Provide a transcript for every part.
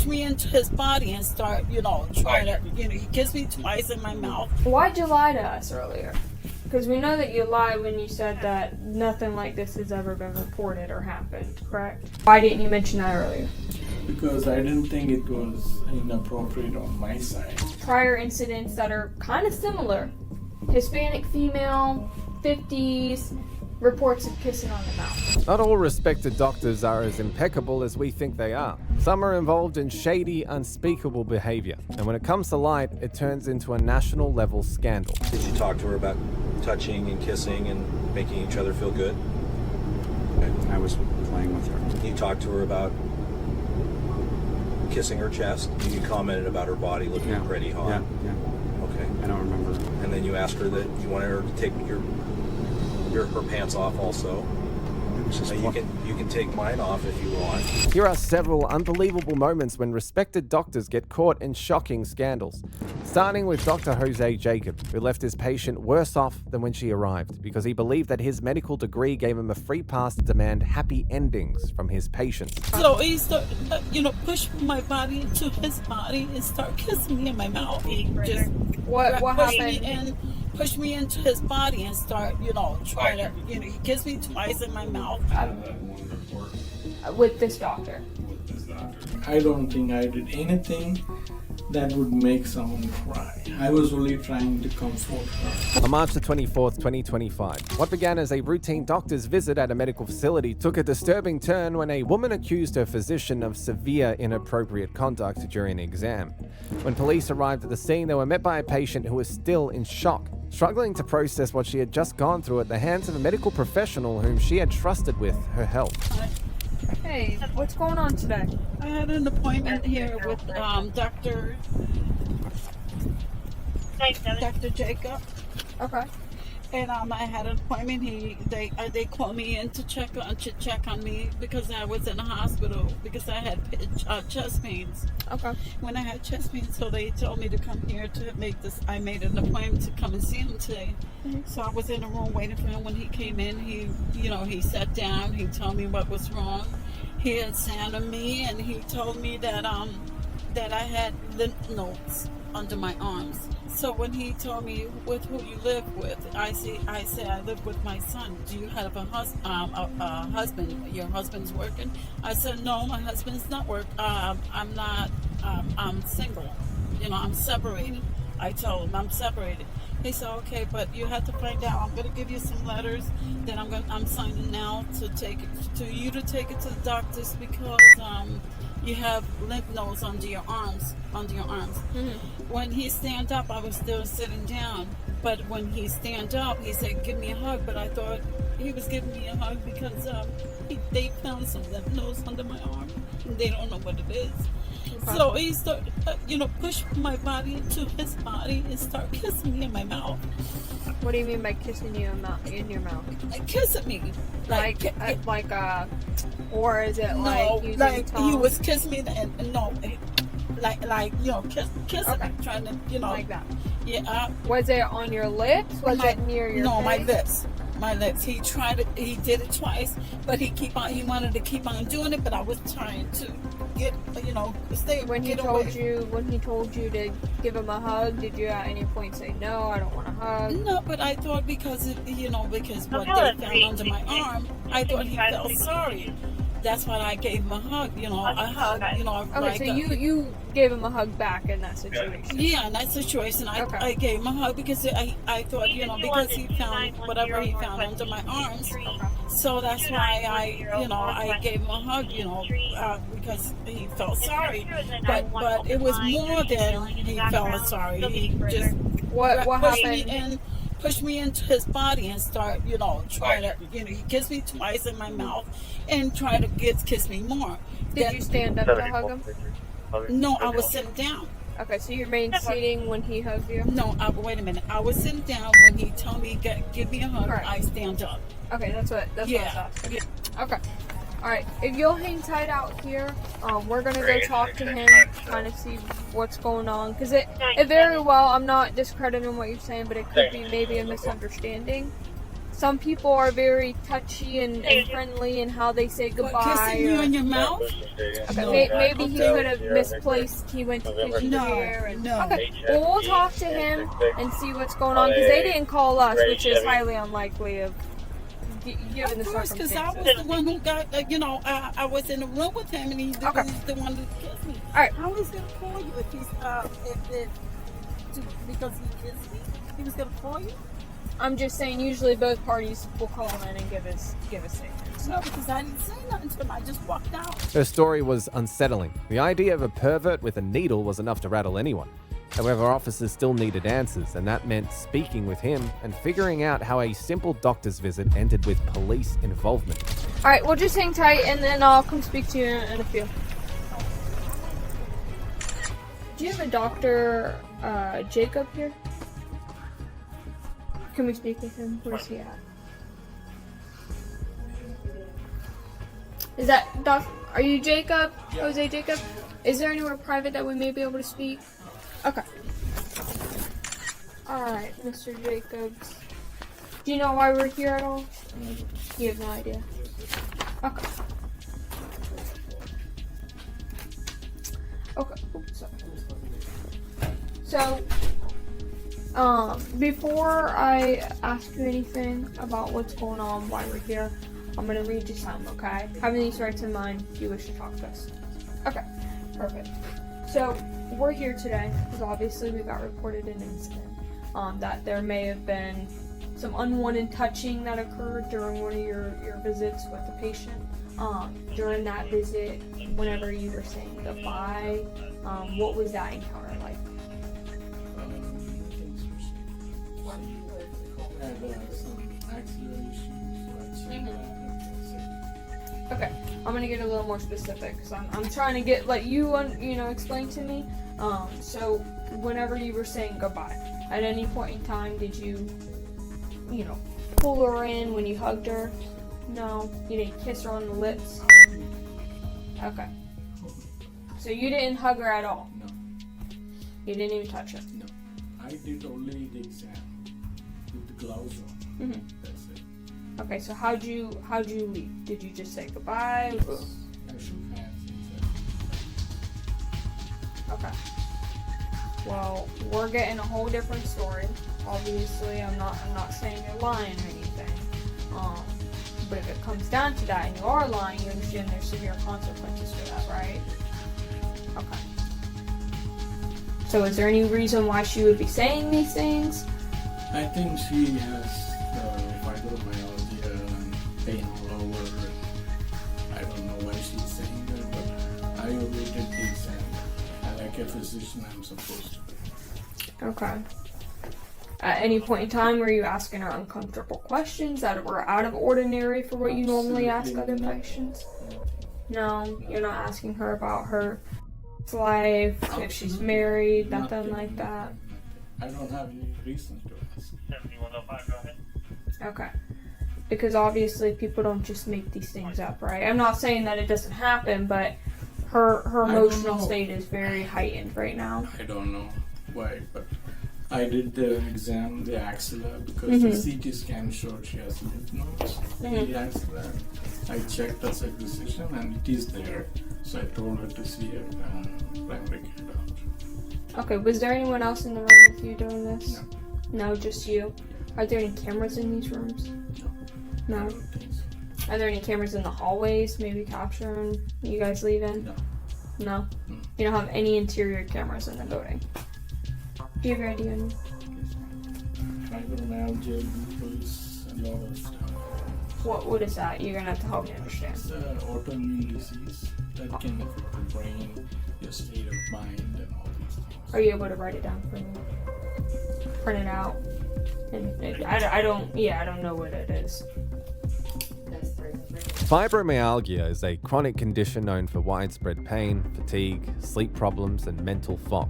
me into his body and start, trying to, he kissed me twice in my mouth. Why'd you lie to us earlier? Because we know that you lied when you said that nothing like this has ever been reported or happened, correct? Why didn't you mention that earlier? Because I didn't think it was inappropriate on my side. Prior incidents that are kind of similar. Hispanic female, 50s, reports of kissing on the mouth. Not all respected doctors are as impeccable as we think they are. Some are involved in shady, unspeakable behavior. And when it comes to light, it turns into a national level scandal. Did you talk to her about touching and kissing and making each other feel good? I was playing with her. You talked to her about kissing her chest. You commented about her body looking pretty hot. Yeah. Okay. I don't remember. And then you asked her that you wanted her to take her pants off also. You can take mine off if you want. Here are several unbelievable moments when respected doctors get caught in shocking scandals. Starting with Dr. Jose Jacob, who left his patient worse off than when she arrived because he believed that his medical degree gave him a free pass to demand happy endings from his patients. So he started, push my body into his body and start kissing me in my mouth. He just What push happened? me and push me into his body and start, trying to, he kissed me twice in my mouth. With this doctor. I don't think I did anything that would make someone cry. I was only trying to comfort her. On March the 24th, 2025, what began as a routine doctor's visit at a medical facility took a disturbing turn when a woman accused her physician of severe inappropriate conduct during an exam. When police arrived at the scene, they were met by a patient who was still in shock, struggling to process what she had just gone through at the hands of a medical professional whom she had trusted with her health. Hey, what's going on today? I had an appointment here with Dr. Jacob. Okay. And I had an appointment. They called me in to check on me because I was in the hospital because I had chest pains. Okay. When I had chest pains, so they told me to come here to make this. I made an appointment to come and see him today. Mm-hmm. So I was in the room waiting for him. When he came in, he sat down. He told me what was wrong. He examined me and he told me that I had lymph nodes under my arms. So when he told me with who you live with, I said I live with my son. Do you have a husband? Your husband's working? I said no, my husband's not working. I'm not. I'm single. I'm separated. I told him I'm separated. He said okay, but you have to find out. I'm gonna give you some letters. Then I'm signing now to take it to the doctors because you have lymph nodes under your arms. Mm-hmm. When he stand up, I was still sitting down. But when he stand up, he said, "Give me a hug." But I thought he was giving me a hug because they found some lymph nodes under my arm, and they don't know what it is. Okay. So he started, push my body into his body and start kissing me in my mouth. What do you mean by kissing you in your mouth? Kissing me, or is it no, using like tongue? he was kissing me and no, kissing Okay. me, trying to, like that. Yeah. Was it on your lips? Was it near your No, face? my lips. He did it twice, but he wanted to keep on doing it, but I was trying to stay. When he told you to give him a hug, did you at any point say no, I don't want a hug? No, but I thought because what they found under my arm, I thought he felt sorry. That's why I gave him a hug, a hug, Okay, so you gave him a hug back in that situation. Yeah, in that situation, I gave him a hug because I thought, because he found whatever he found under my arms. So that's why I gave him a hug, because he felt sorry. But it was more than he felt sorry. He just what pushed happened? me in. Push me into his body and start, trying to, he kissed me twice in my mouth and try to kiss me more. Did you stand up to hug him? No, I was sitting down. Okay, so you remained seating when he hugged you? No, wait a minute. I was sitting down when he told me, give me a hug, right. I stand up. Okay, that's what I was asking. Yeah. Okay. Alright, if you'll hang tight out here, we're gonna go talk to him, kind of see what's going on. Because it very well, I'm not discrediting what you're saying, but it could be maybe a misunderstanding. some people are very touchy and friendly in how they say What, goodbye. kissing you in your mouth? Okay, maybe he could have misplaced. He went to kiss you here. And, No. Okay, well, we'll talk to him and see what's going on because they didn't call us, which is highly unlikely of given the Of course, because I circumstances. was the one who got, I was in the room with him, and he's Okay. the one who kissed me. All right. How was he gonna call you if he's because he kissed me? He was gonna call you? I'm just saying, usually both parties will call in and give a statement. No, because I didn't say nothing to him. I just walked out. Her story was unsettling. The idea of a pervert with a needle was enough to rattle anyone. However, officers still needed answers, and that meant speaking with him and figuring out how a simple doctor's visit ended with police involvement. All right, well, just hang tight, and then I'll come speak to you in a few. Do you have a Dr. Jacob here? Can we speak with him? Where's he at? Is that Doc? Are you Jacob? Jose Jacob? Is there anywhere private that we may be able to speak? Okay. Alright, Mr. Jacobs. Do you know why we're here at all? You have no idea. Okay. Okay. Oops, sorry. So, before I ask you anything about what's going on, why we're here, I'm gonna read you something, okay? Having these rights in mind, if you wish to talk to us. Okay, perfect. So, we're here today because obviously we got reported an incident that there may have been some unwanted touching that occurred during one of your visits with the patient. During that visit, whenever you were saying goodbye, what was that encounter like? Okay, I'm gonna get a little more specific because I'm trying to get explain to me. So whenever you were saying goodbye, at any point in time, did you pull her in when you hugged her? No, you didn't kiss her on the lips. Okay, so you didn't hug her at all. No, You didn't even touch her. no. I did only the exam with the gloves on. Mhm. That's it. Okay, so how'd you leave? Did you just say goodbye? I shook hands inside. Okay. Well, we're getting a whole different story. Obviously, I'm not saying you're lying or anything. But if it comes down to that and you are lying, you understand there's severe consequences for that, right? Okay. So is there any reason why she would be saying these things? I think she has fibromyalgia and pain all over. I don't know why she's saying that, but I only did the exam. And like a physician, I'm supposed to. Okay. At any point in time, were you asking her uncomfortable questions that were out of ordinary for what you normally ask other patients? No, you're not asking her about her life, if she's married, nothing like that. I don't have any reason to ask. Okay. Because obviously people don't just make these things up, right? I'm not saying that it doesn't happen, but her don't emotional know. state is very heightened right now. I don't know why, but I did the exam, the axilla, because Mhm. the CT scan showed she has lymph nodes. Mhm. The axilla, I checked as a physician and it is there. So I told her to see a primary care doctor. Okay, was there anyone else in the room with you doing this? No, just you. Are there any cameras in these rooms? I No. don't think so. Are there any cameras in the hallways, maybe capturing you guys leaving? No. No? Mm. You don't have any interior cameras in the building? Do you have your ID on you? Fibromyalgia, lupus, a lot of stuff. What is that? You're gonna have to help me understand. It's an autoimmune disease that can affect the brain, your state of mind, and all these things. Are you able to write it down for me? Print it out? And I don't know what it is. Fibromyalgia is a chronic condition known for widespread pain, fatigue, sleep problems, and mental fog.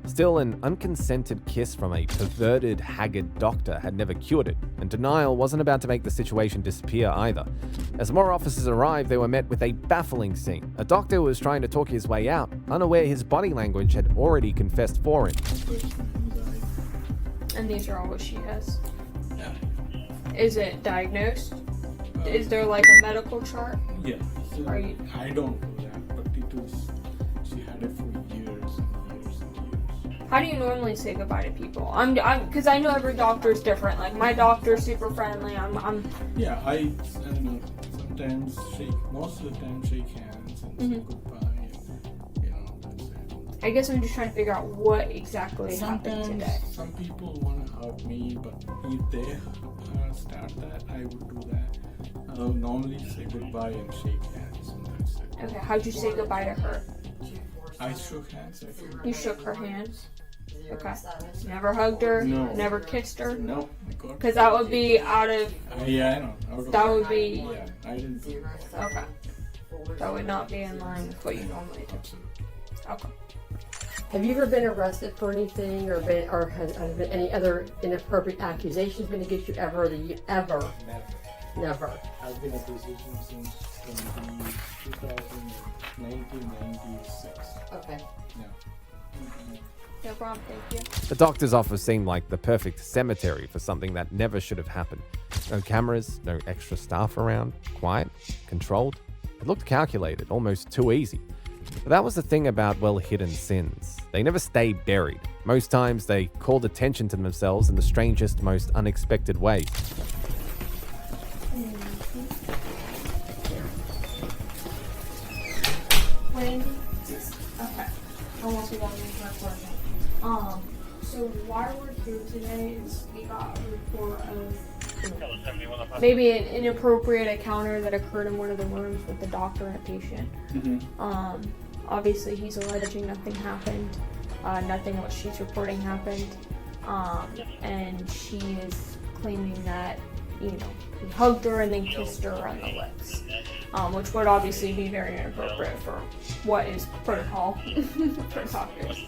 Still, an unconsented kiss from a perverted, haggard doctor had never cured it, and denial wasn't about to make the situation disappear either. As more officers arrived, they were met with a baffling scene. A doctor was trying to talk his way out, unaware his body language had already confessed for him. Depression, anxiety. And these are all what she has. Yeah. Is it diagnosed? Is there like a medical chart? Yeah. So Are you- I don't know that, but it was. She had it for years and years and years. How do you normally say goodbye to people? Because I know every doctor is different. Like my doctor's super friendly. Yeah, I know, sometimes most of the time shake hands and say goodbye, and that's it. I guess I'm just trying to figure out what exactly happened Sometimes today. some people want to hug me, but if they start that, I would do that. I'll normally say goodbye and shake hands, and that's it. Okay, how'd you say goodbye to her? I shook hands. I think. You shook her hands. Okay. Never hugged her. No. Never kissed her. No, I got. Because that would be out of. Yeah, I know. Out of- That would be. Yeah, I didn't do that. Okay. That would not be in line with what you normally do. Absolutely. Okay. Have you ever been arrested for anything, or has been any other inappropriate accusations been against you ever? Never. Never. I've been a physician since 1996. Okay. Yeah. No problem. Thank you. The doctor's office seemed like the perfect cemetery for something that never should have happened. No cameras, no extra staff around, quiet, controlled. It looked calculated, almost too easy. But that was the thing about well-hidden sins. They never stay buried. Most times they called attention to themselves in the strangest, most unexpected ways. Wendy? Okay. I won't be long into my recording. So why we're here today is we got a report of maybe an inappropriate encounter that occurred in one of the rooms with the doctor and a patient. Obviously he's alleging nothing happened. Nothing what she's reporting happened. And she is claiming that, he hugged her and then kissed her on the lips. Which would obviously be very inappropriate for what is protocol for doctors.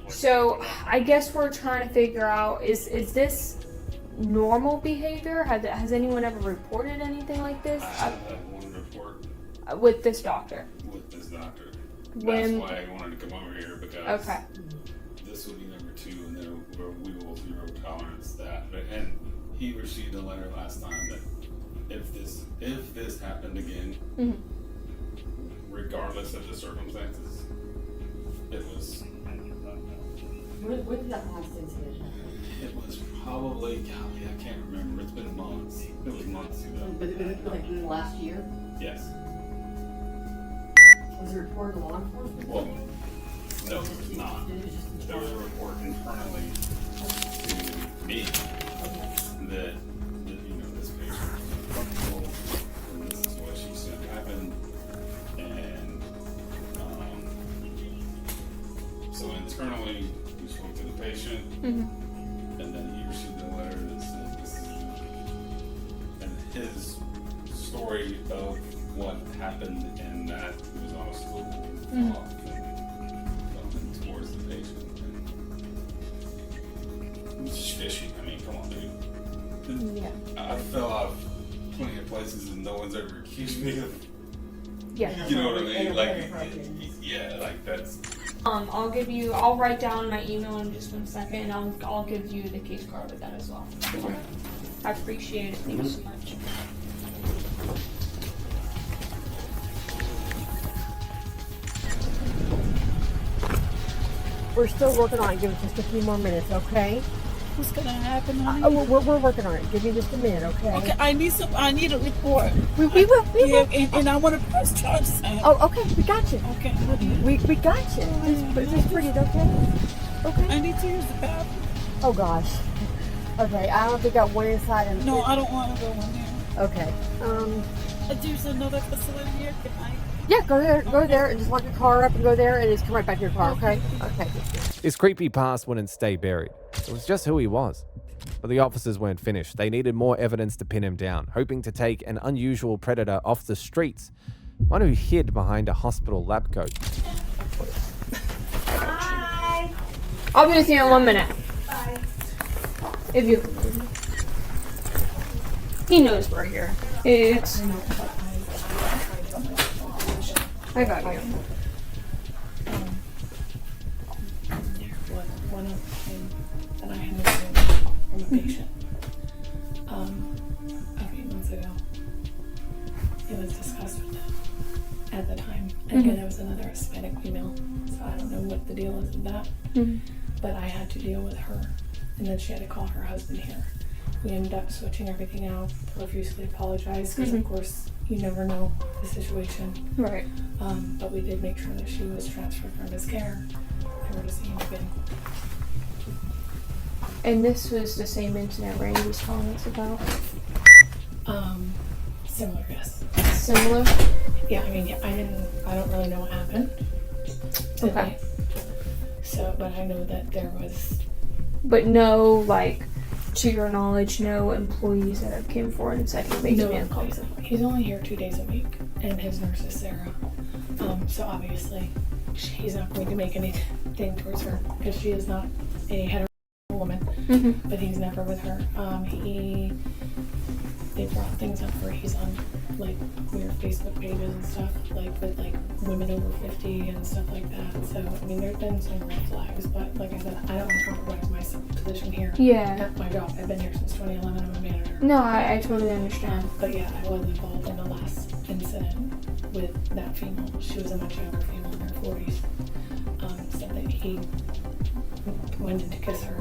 So I guess we're trying to figure out, is this normal behavior? Has anyone ever reported anything like this? I have had one report With this doctor? with this doctor. When- That's why I wanted to come over here, because Okay. this would be number 2, and we will zero tolerance that. And he received a letter last time that if this happened again, regardless of the circumstances, it was. When did that last incident happen? It was probably, golly, I can't remember. It's been months. It was months ago. But like in the last year? Yes. Was it reported to law enforcement? Well, no, it was not. There was a report internally to me that this patient was uncomfortable, and this is what she said happened, and so internally we spoke to the patient, and then he received a letter that said this is, and his story of what happened and that he was on a stool off and towards the patient. And it's just fishy. I mean, come on, dude. Yeah. I fell off plenty of places and no one's ever accused me of. Yeah. You know what I mean? Like, yeah, like that's. I'll write down my email in just 1 second, and I'll give you the case card with that as well. I appreciate it. Thank you so much. We're still working on it. Give us just a few more minutes, okay? What's gonna happen, honey? Oh, we're working on it. Give me just a minute, okay? Okay, I need a report. We will. Yeah, and I want to press charges. Oh, okay. We got you. Okay, what do you? We got you. Just breathe, okay? Okay. I need to use the bathroom. Oh gosh. Okay. I don't think I went inside and. No, I don't want to go in there. Okay. There's another facility here. Can I? Yeah, go there, and just lock your car up and go there, and just come right back to your car, okay? Okay. His creepy past wouldn't stay buried. It was just who he was. But the officers weren't finished. They needed more evidence to pin him down, hoping to take an unusual predator off the streets, one who hid behind a hospital lab coat. Hi. I'll be with you in 1 minute. Bye. If you. He knows we're here. It's. I got you. One of them that I had from a patient. female, so I don't know what the deal is with that. But I had to deal with her, and then she had to call her husband here. We ended up switching everything out, profusely apologized, because of course you never know the situation. Right. But we did make sure that she was transferred from his care and we're to see him again. And this was the same incident Randy was telling us about? Similar, yes. Similar? Yeah, I mean, I don't really know what happened. Okay. So, but I know that there was. But no, like, to your knowledge, no employees that have came forward and said he makes me uncomfortable. He's only here 2 days a week, and his nurse is Sarah. So obviously, he's not going to make anything towards her because she is not a hetero woman. But he's never with her. They brought things up where he's on like weird Facebook pages and stuff, like with like women over 50 and stuff like that. So I mean, there's been some red flags, but like I said, I don't want to compromise my position here. Yeah. At my job, I've been here since 2011. I'm a manager. No, I totally understand. But yeah, I was involved in the last incident with that female. She was a much younger female in her 40s. Said that he went in to kiss her.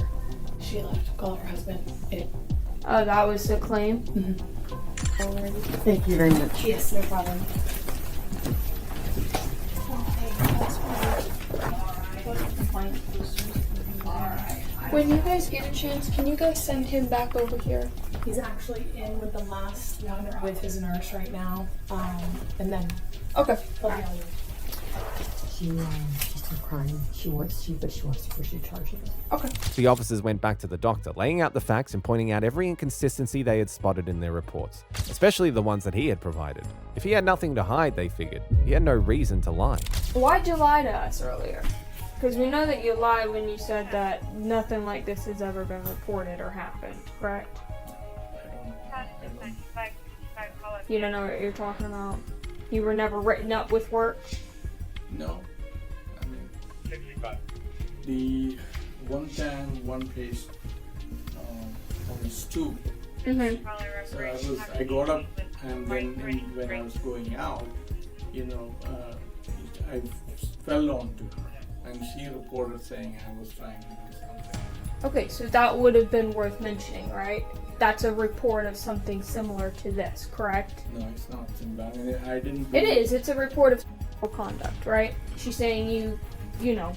She left, called her husband. Oh, that was the claim? Thank you very much. Yes, no problem. When you guys get a chance, can you guys send him back over here? He's actually in with the last one with his nurse right now. And then Okay. he'll be on. She's still crying. She wants to push the charges. Okay. The officers went back to the doctor, laying out the facts and pointing out every inconsistency they had spotted in their reports, especially the ones that he had provided. If he had nothing to hide, they figured, he had no reason to lie. Why'd you lie to us earlier? Because we know that you lied when you said that nothing like this has ever been reported or happened, correct? You don't know what you're talking about? You were never written up with work? No. I mean, the one time, one page on stoop. So I got up and then when I was going out, I fell onto her and she reported saying I was trying to do something. Okay, so that would have been worth mentioning, right? That's a report of something similar to this, correct? No, it's not similar. I mean, I didn't. It is. It's a report of sexual conduct, right? She's saying it's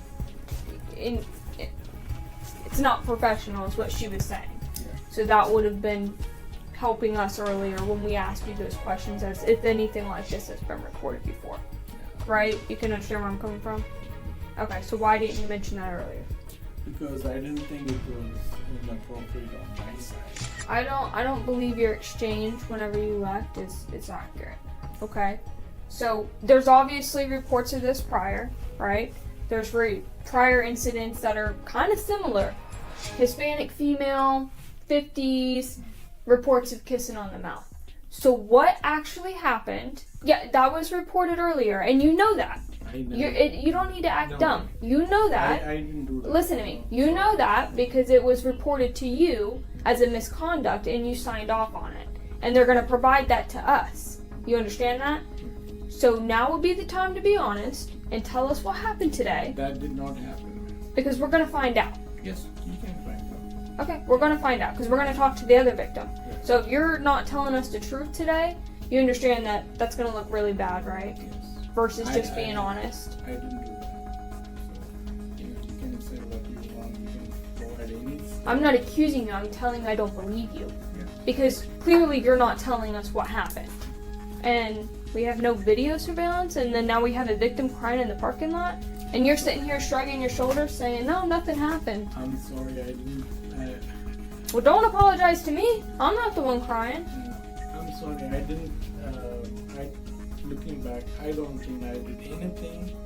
not professional is what she was saying. Yeah. So that would have been helping us earlier when we asked you those questions as if anything like this has been reported before, right? You can understand where I'm coming from? Okay, so why didn't you mention that earlier? Because I didn't think it was inappropriate on my side. I don't believe your exchange whenever you left is accurate. Okay? So there's obviously reports of this prior, right? There's prior incidents that are kind of similar. Hispanic female, 50s, reports of kissing on the mouth. So what actually happened? Yeah, that was reported earlier, and you know that. I know. You don't need to act dumb. You know that. I didn't do that. Listen to me. You know that because it was reported to you as a misconduct and you signed off on it. And they're going to provide that to us. You understand that? So now would be the time to be honest and tell us what happened today. That did not happen. Because we're going to find out. Yes, you can find out. Okay, we're going to find out because we're going to talk to the other victim. So if you're not telling us the truth today, you understand that that's going to look really bad, right? Yes. Versus just being honest. I didn't do that. So, you can say what you want. You can provide any. I'm not accusing you. I'm telling you I don't believe you. Yeah. Because clearly you're not telling us what happened. And we have no video surveillance, and then now we have a victim crying in the parking lot, and you're sitting here shrugging your shoulders saying, no, nothing happened. I'm sorry, I didn't. Well, don't apologize to me. I'm not the one crying. I'm sorry, I didn't. Looking back, I don't think I did anything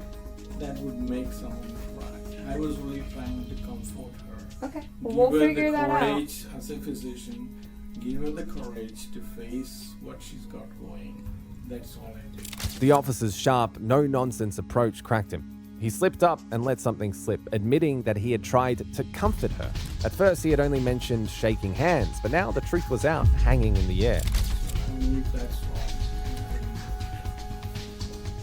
that would make someone cry. I was really trying to comfort her. Okay, well, we'll figure that out. Give her the courage as a physician. Give her the courage to face what she's got going. That's all I did. The officer's sharp, no-nonsense approach cracked him. He slipped up and let something slip, admitting that he had tried to comfort her. At first, he had only mentioned shaking hands, but now the truth was out, hanging in the air. I believe that's wrong.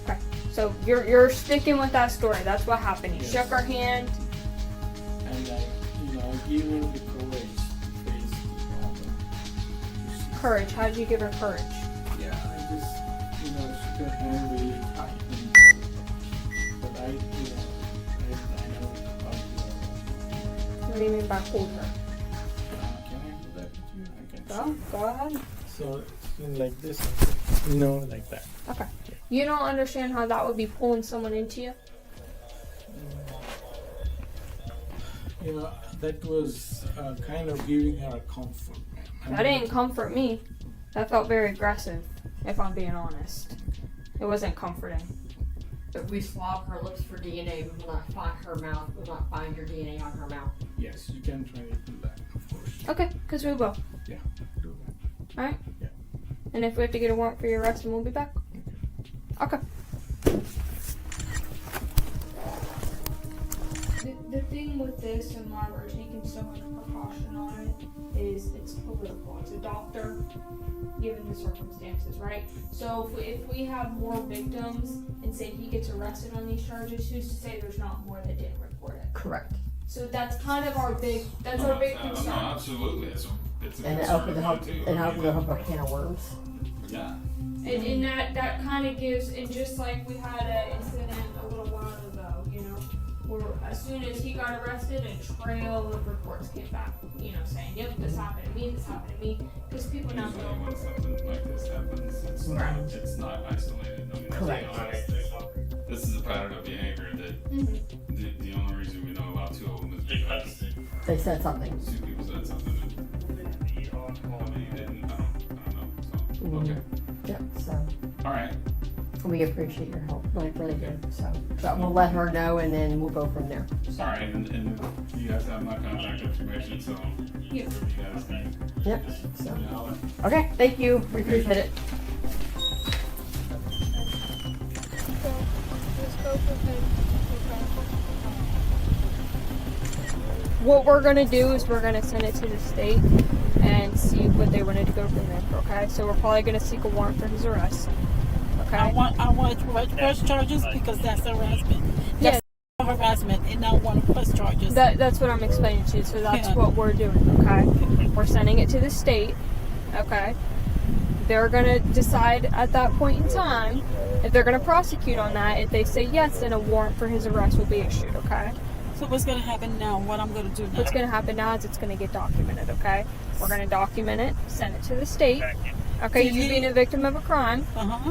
Okay, So you're sticking with that story. That's what happened. You shook her hand. And I give her the courage to face the problem. Courage. How did you give her courage? Yeah, I just, shook her hand really tight. But I know how to. What do you mean by hold her? Can I do that with you? I can. Go ahead. So, like this, like that. Okay. You don't understand how that would be pulling someone into you? That was kind of giving her a comfort, man. That didn't comfort me. That felt very aggressive, if I'm being honest. It wasn't comforting. If we swab her lips for DNA, we will not find her mouth. We will not find your DNA on her mouth. Yes, you can try to do that, of course. Okay, because we will. Yeah, do that. Alright? Yeah. And if we have to get a warrant for your arrest, then we'll be back. Okay. The thing with this and why we're taking so much precaution on it is it's political. It's a doctor, given the circumstances, right? So if we have more victims and say he gets arrested on these charges, who's to say there's not more that didn't report it? Correct. So that's kind of our big concern. No, absolutely. It's a And it concern opened of up, mine, too. and opened up a can of worms. Yeah. And that kind of gives, and just like we had an incident a little while ago, where as soon as he got arrested, a trail of reports came back, saying, yep, this happened to me, because people now Usually know. when something like this happens, it's not isolated. I mean, Correct. This is a pattern of behavior that the only reason we know about two of them is because They said something. two people said something. How many didn't? I don't know. So, okay. Yep, so All right. we appreciate your help, like really good. So, but we'll let her know and then we'll go from there. Sorry, and you guys have my contact information, so Yeah. if you guys can. Yep, just, so. let me know. Okay, thank you. We appreciate it. What we're gonna do is we're gonna send it to the state and see what they wanted to go from there. Okay, so we're probably gonna seek a warrant for his arrest. Okay. I want to press charges because that's harassment. Yes. That's harassment, and I want to press charges. That's what I'm explaining to you. So that's Yeah. what we're doing. Okay. We're sending it to the state. Okay. They're gonna decide at that point in time if they're gonna prosecute on that. If they say yes, then a warrant for his arrest will be issued. Okay. So what's going to happen now? What I'm going to do now? What's going to happen now is it's going to get documented, okay? We're going to document it, send it to the state. Okay, you being a victim of a crime,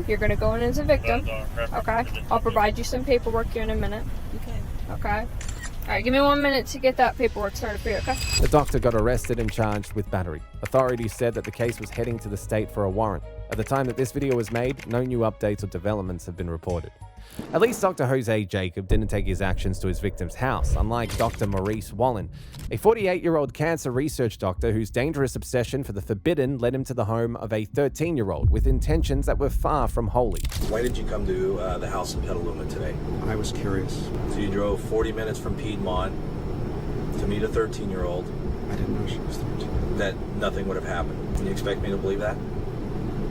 you're going to go in as a victim, okay? I'll provide you some paperwork here in a minute, Okay. okay? All right, give me 1 minute to get that paperwork started for you, okay? The doctor got arrested and charged with battery. Authorities said that the case was heading to the state for a warrant. At the time that this video was made, no new updates or developments have been reported. At least Dr. Jose Jacob didn't take his actions to his victim's house, unlike Dr. Maurice Wallen, a 48-year-old cancer research doctor whose dangerous obsession for the forbidden led him to the home of a 13-year-old with intentions that were far from holy. Why did you come to the house in Petaluma today? I was curious. So you drove 40 minutes from Piedmont to meet a 13-year-old I didn't know she was 13. that nothing would have happened. Can you expect me to believe that?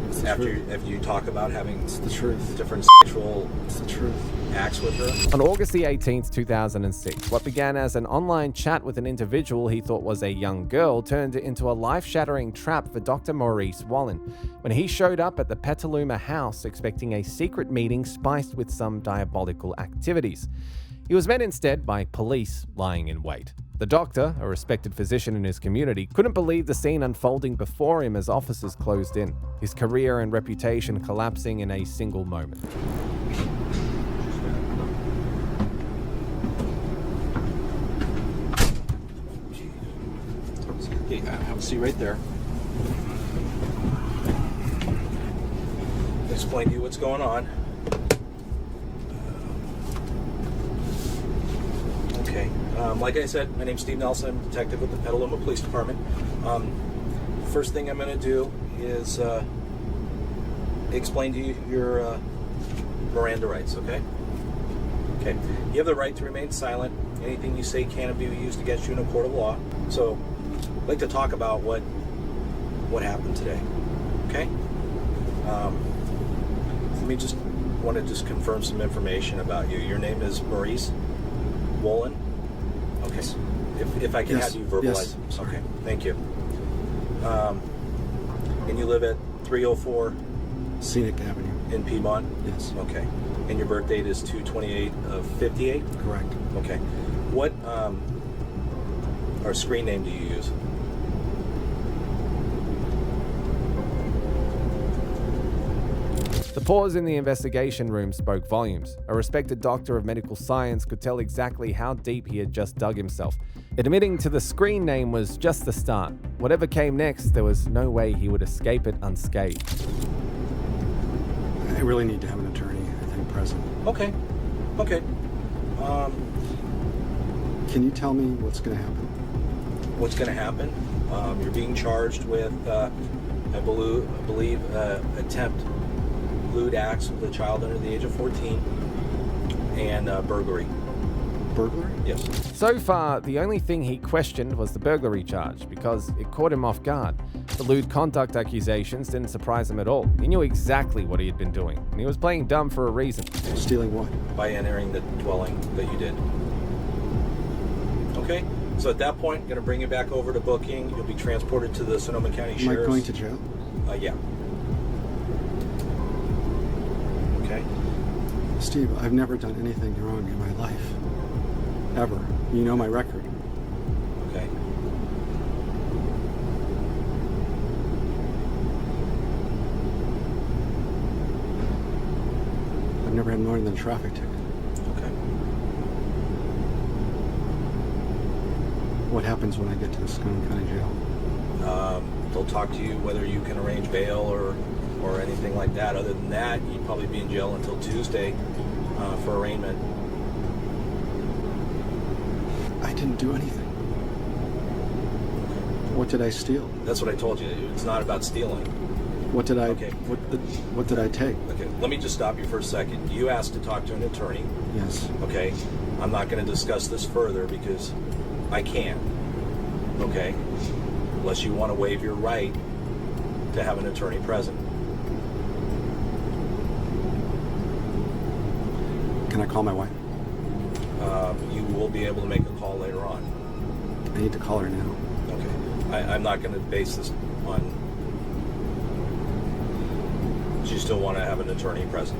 It's the truth. After you talk about having It's the truth. different sexual It's the truth. acts with her? On August the 18th, 2006, what began as an online chat with an individual he thought was a young girl turned into a life-shattering trap for Dr. Maurice Wallen when he showed up at the Petaluma house expecting a secret meeting spiced with some diabolical activities. He was met instead by police lying in wait. The doctor, a respected physician in his community, couldn't believe the scene unfolding before him as officers closed in, his career and reputation collapsing in a single moment. Okay, have a seat right there. Explain to you what's going on. Okay. Like I said, my name's Steve Nelson. I'm a detective with the Petaluma Police Department. First thing I'm going to do is explain to you your Miranda rights, okay? Okay. You have the right to remain silent. Anything you say can be used against you in a court of law. So, I'd like to talk about what happened today, okay? Let me just want to just confirm some information about you. Your name is Maurice Wolin? Okay. If I can Yes. have you verbalize. Yes. Sorry. Okay, thank you. And you live at 304 Scenic Avenue. in Piedmont? Yes. Okay. And your birth date is 2/28 of 58? Correct. Okay. What or screen name do you use? The pause in the investigation room spoke volumes. A respected doctor of medical science could tell exactly how deep he had just dug himself. Admitting to the screen name was just the start. Whatever came next, there was no way he would escape it unscathed. I really need to have an attorney, I think, present. Okay. Okay. Can you tell me what's going to happen? What's going to happen? You're being charged with, I believe, attempt lewd acts with a child under the age of 14 and burglary. Burglary? Yes. So far, the only thing he questioned was the burglary charge, because it caught him off guard. The lewd conduct accusations didn't surprise him at all. He knew exactly what he had been doing, and he was playing dumb for a reason. Stealing what? By entering the dwelling that you did. Okay. So at that point, I'm going to bring you back over to booking. You'll be transported to the Sonoma County Am I Sheriff's. going to jail? Yeah. Okay. Steve, I've never done anything wrong in my life. Ever. You know my record. Okay. I've never had more than a traffic ticket. Okay. What happens when I get to the Sonoma County Jail? They'll talk to you whether you can arrange bail or anything like that. Other than that, you'd probably be in jail until Tuesday for arraignment. I didn't do anything. What did I steal? That's what I told you. It's not about stealing. What did I? Okay. What did I take? Okay, let me just stop you for a second. You asked to talk to an attorney. Yes. Okay, I'm not going to discuss this further because I can't. Okay, unless you want to waive your right to have an attorney present. Can I call my wife? You will be able to make a call later on. I need to call her now. Okay, I'm not going to base this on. Do you still want to have an attorney present?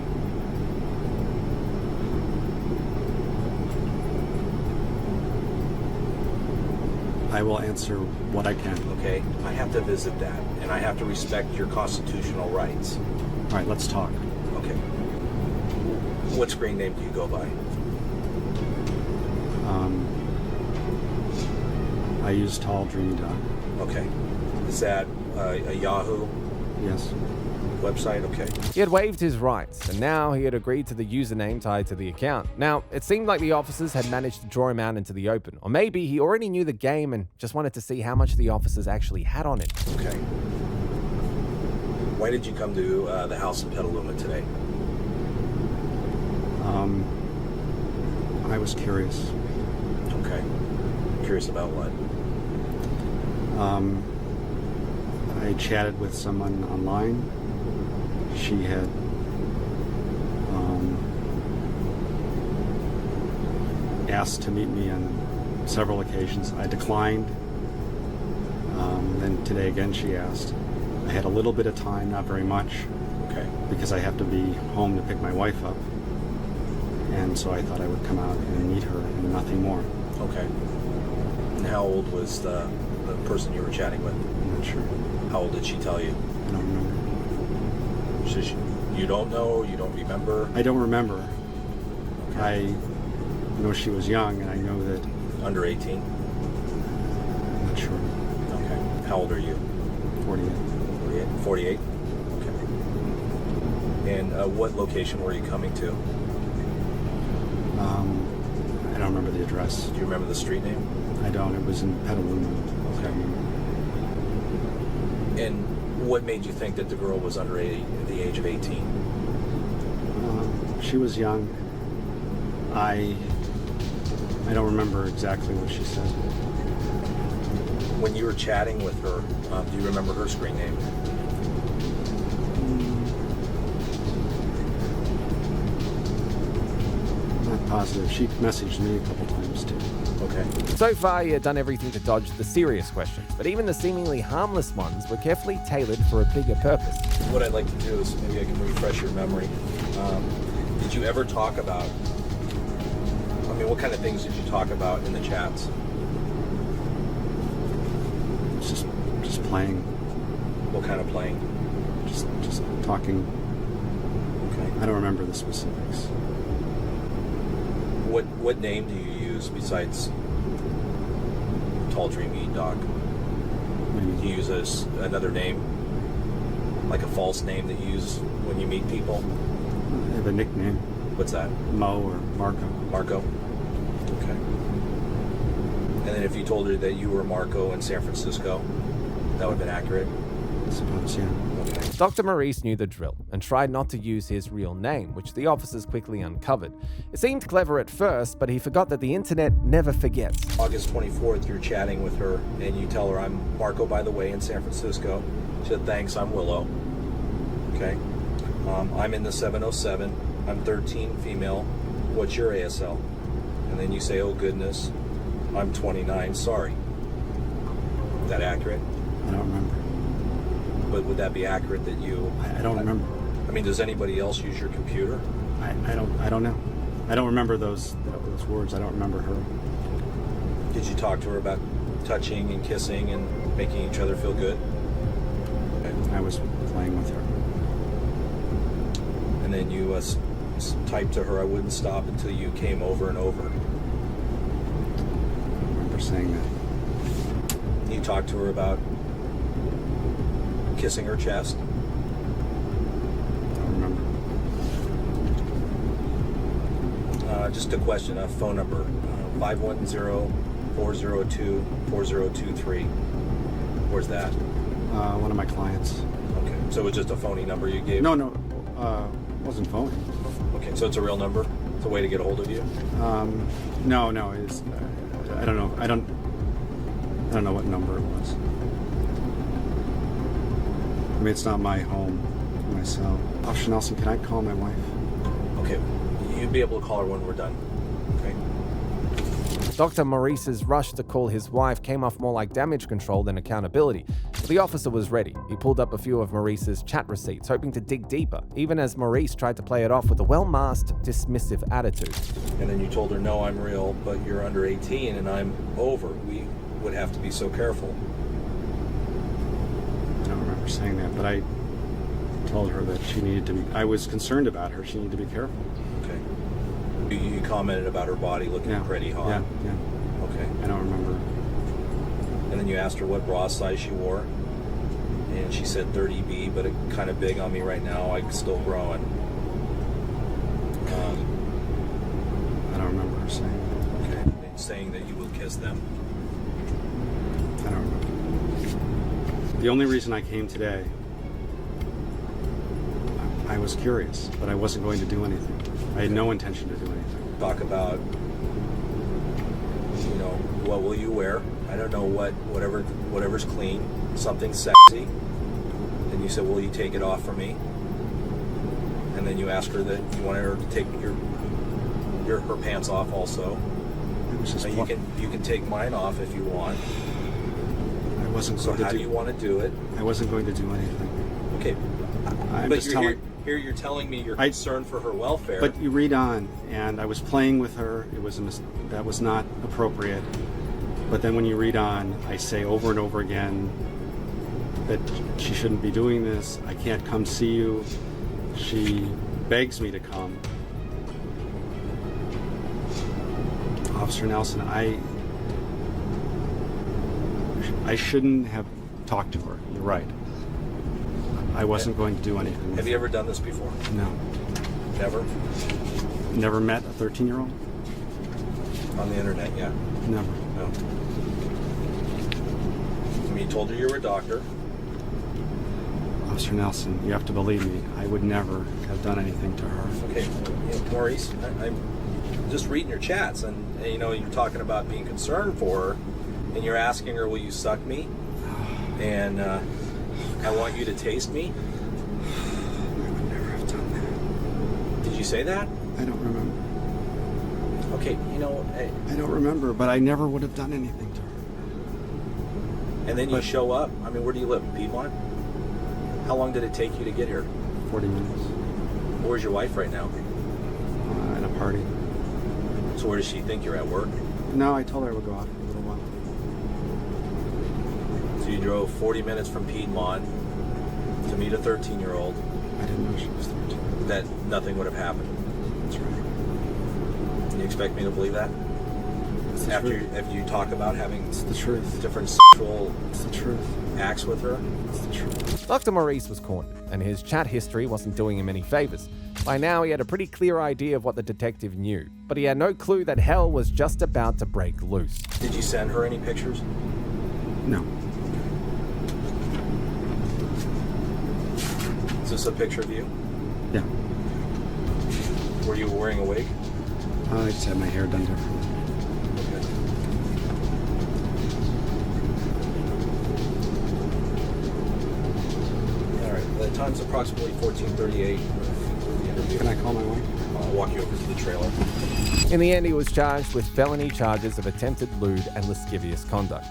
I will answer what I can. Okay, I have to visit that, and I have to respect your constitutional rights. All right, let's talk. Okay. What screen name do you go by? I use Tall Dreamy Dog. Okay. Is that a Yahoo Yes. website? Okay. He had waived his rights, and now he had agreed to the username tied to the account. Now, it seemed like the officers had managed to draw him out into the open, or maybe he already knew the game and just wanted to see how much the officers actually had on him. Okay. Why did you come to the house in Petaluma today? I was curious. Okay. Curious about what? I chatted with someone online. She had asked to meet me on several occasions. I declined. Then today again she asked. I had a little bit of time, not very much, Okay. because I have to be home to pick my wife up. And so I thought I would come out and meet her and nothing more. Okay. And how old was the person you were chatting with? I'm not sure. How old did she tell you? I don't remember. You don't know? You don't remember? I don't remember. Okay. I know she was young, and I know that. Under 18? I'm not sure. Okay. How old are you? 48. 48? Okay. And what location were you coming to? I don't remember the address. Do you remember the street name? I don't. It was in Petaluma. Okay. And what made you think that the girl was under the age of 18? She was young. I don't remember exactly what she said. When you were chatting with her, do you remember her screen name? positive. She messaged me a couple times too. Okay. So far, he had done everything to dodge the serious questions, but even the seemingly harmless ones were carefully tailored for a bigger purpose. What I'd like to do is maybe I can refresh your memory. Did you ever talk about, I mean, what kind of things did you talk about in the chats? Just playing, What kind of playing? just talking. Okay. I don't remember the specifics. What name do you use besides Tall Dream Eat Dog? Do Maybe you use another name? Like a false name that you use when you meet people? I have a nickname, What's that? Mo or Marco. Marco? Okay. And then if you told her that you were Marco in San Francisco, that would have been accurate? I suppose, yeah. Okay. Dr. Maurice knew the drill and tried not to use his real name, which the officers quickly uncovered. It seemed clever at first, but he forgot that the internet never forgets. August 24th, you're chatting with her, and you tell her, I'm Marco, by the way, in San Francisco. She said, thanks, I'm Willow. Okay. I'm in the 707. I'm 13, female. What's your ASL? And then you say, oh, goodness, I'm 29, sorry. Is that accurate? I don't remember. But would that be accurate that you... I don't remember. I mean, does anybody else use your computer? I don't know. I don't remember those words. I don't remember her. Did you talk to her about touching and kissing and making each other feel good? I was playing with her. And then you typed to her, I wouldn't stop until you came over and over. I don't remember saying that. You talked to her about kissing her chest. I don't remember. Just a question, a phone number, 510-402-4023. Where's that? One of my clients. Okay, so it was just a phony number you gave? No, it wasn't phony. Okay, so it's a real number? It's a way to get a hold of you? No, it's. I don't know. I don't know what number it was. I mean, it's not my home, myself. Officer Nelson, can I call my wife? Okay, you'd be able to call her when we're done. Okay. Dr. Maurice's rush to call his wife came off more like damage control than accountability. But the officer was ready. He pulled up a few of Maurice's chat receipts, hoping to dig deeper, even as Maurice tried to play it off with a well-masked, dismissive attitude. And then you told her, no, I'm real, but you're under 18 and I'm over. We would have to be so careful. I don't remember saying that, but I told her that she needed to be. I was concerned about her. She needed to be careful. Okay. You commented about her body looking pretty hot. Yeah. Okay. I don't remember. And then you asked her what bra size she wore. And she said 30B, but it's kind of big on me right now. I'm still growing. I don't remember her saying that. Okay. And saying that you will kiss them. I don't remember. The only reason I came today, I was curious, but I wasn't going to do anything. I had no intention to do anything. Talk about, what will you wear? I don't know whatever's clean, something sexy. And you said, will you take it off for me? And then you asked her that you wanted her to take her pants off also. It was just You can take mine off if you want. I wasn't So going how to do you want to do it? I wasn't going to do anything. Okay. I'm But just you're telling. here you're telling me you're concerned for her welfare. But you read on, and I was playing with her. It was that was not appropriate. But then when you read on, I say over and over again that she shouldn't be doing this. I can't come see you. She begs me to come. Officer Nelson, I shouldn't have talked to her. You're right. I wasn't going to do anything. Have you ever done this before? No. Never? Never met a 13-year-old? On the internet, yeah. Never. No. I mean, you told her you were a doctor. Officer Nelson, you have to believe me. I would never have done anything to her. Okay, Maurice, I'm just reading your chats, and you're talking about being concerned for her, and you're asking her, will you suck me? And I want you to taste me? I would never have done that. Did you say that? I don't remember. Okay, you know, I don't remember, but I never would have done anything to her. and then you show up. I mean, where do you live? Piedmont? How long did it take you to get here? 40 minutes. Where's your wife right now? At a party. So where does she think you're at work? No, I told her I would go out for a little while. So you drove 40 minutes from Piedmont to meet a 13-year-old. I didn't know she was 13. That nothing would have happened. That's right. You expect me to believe that? It's the After truth. you talk about having It's the truth. different sexual It's the truth. acts with her? It's the truth. Dr. Maurice was cornered, and his chat history wasn't doing him any favors. By now, he had a pretty clear idea of what the detective knew, but he had no clue that hell was just about to break loose. Did you send her any pictures? No. Is this a picture of you? Yeah. Were you wearing a wig? I just had my hair done differently. Okay. All right. The time's approximately 14:38. Can I call my wife? I'll walk you over to the trailer. In the end, he was charged with felony charges of attempted lewd and lascivious conduct.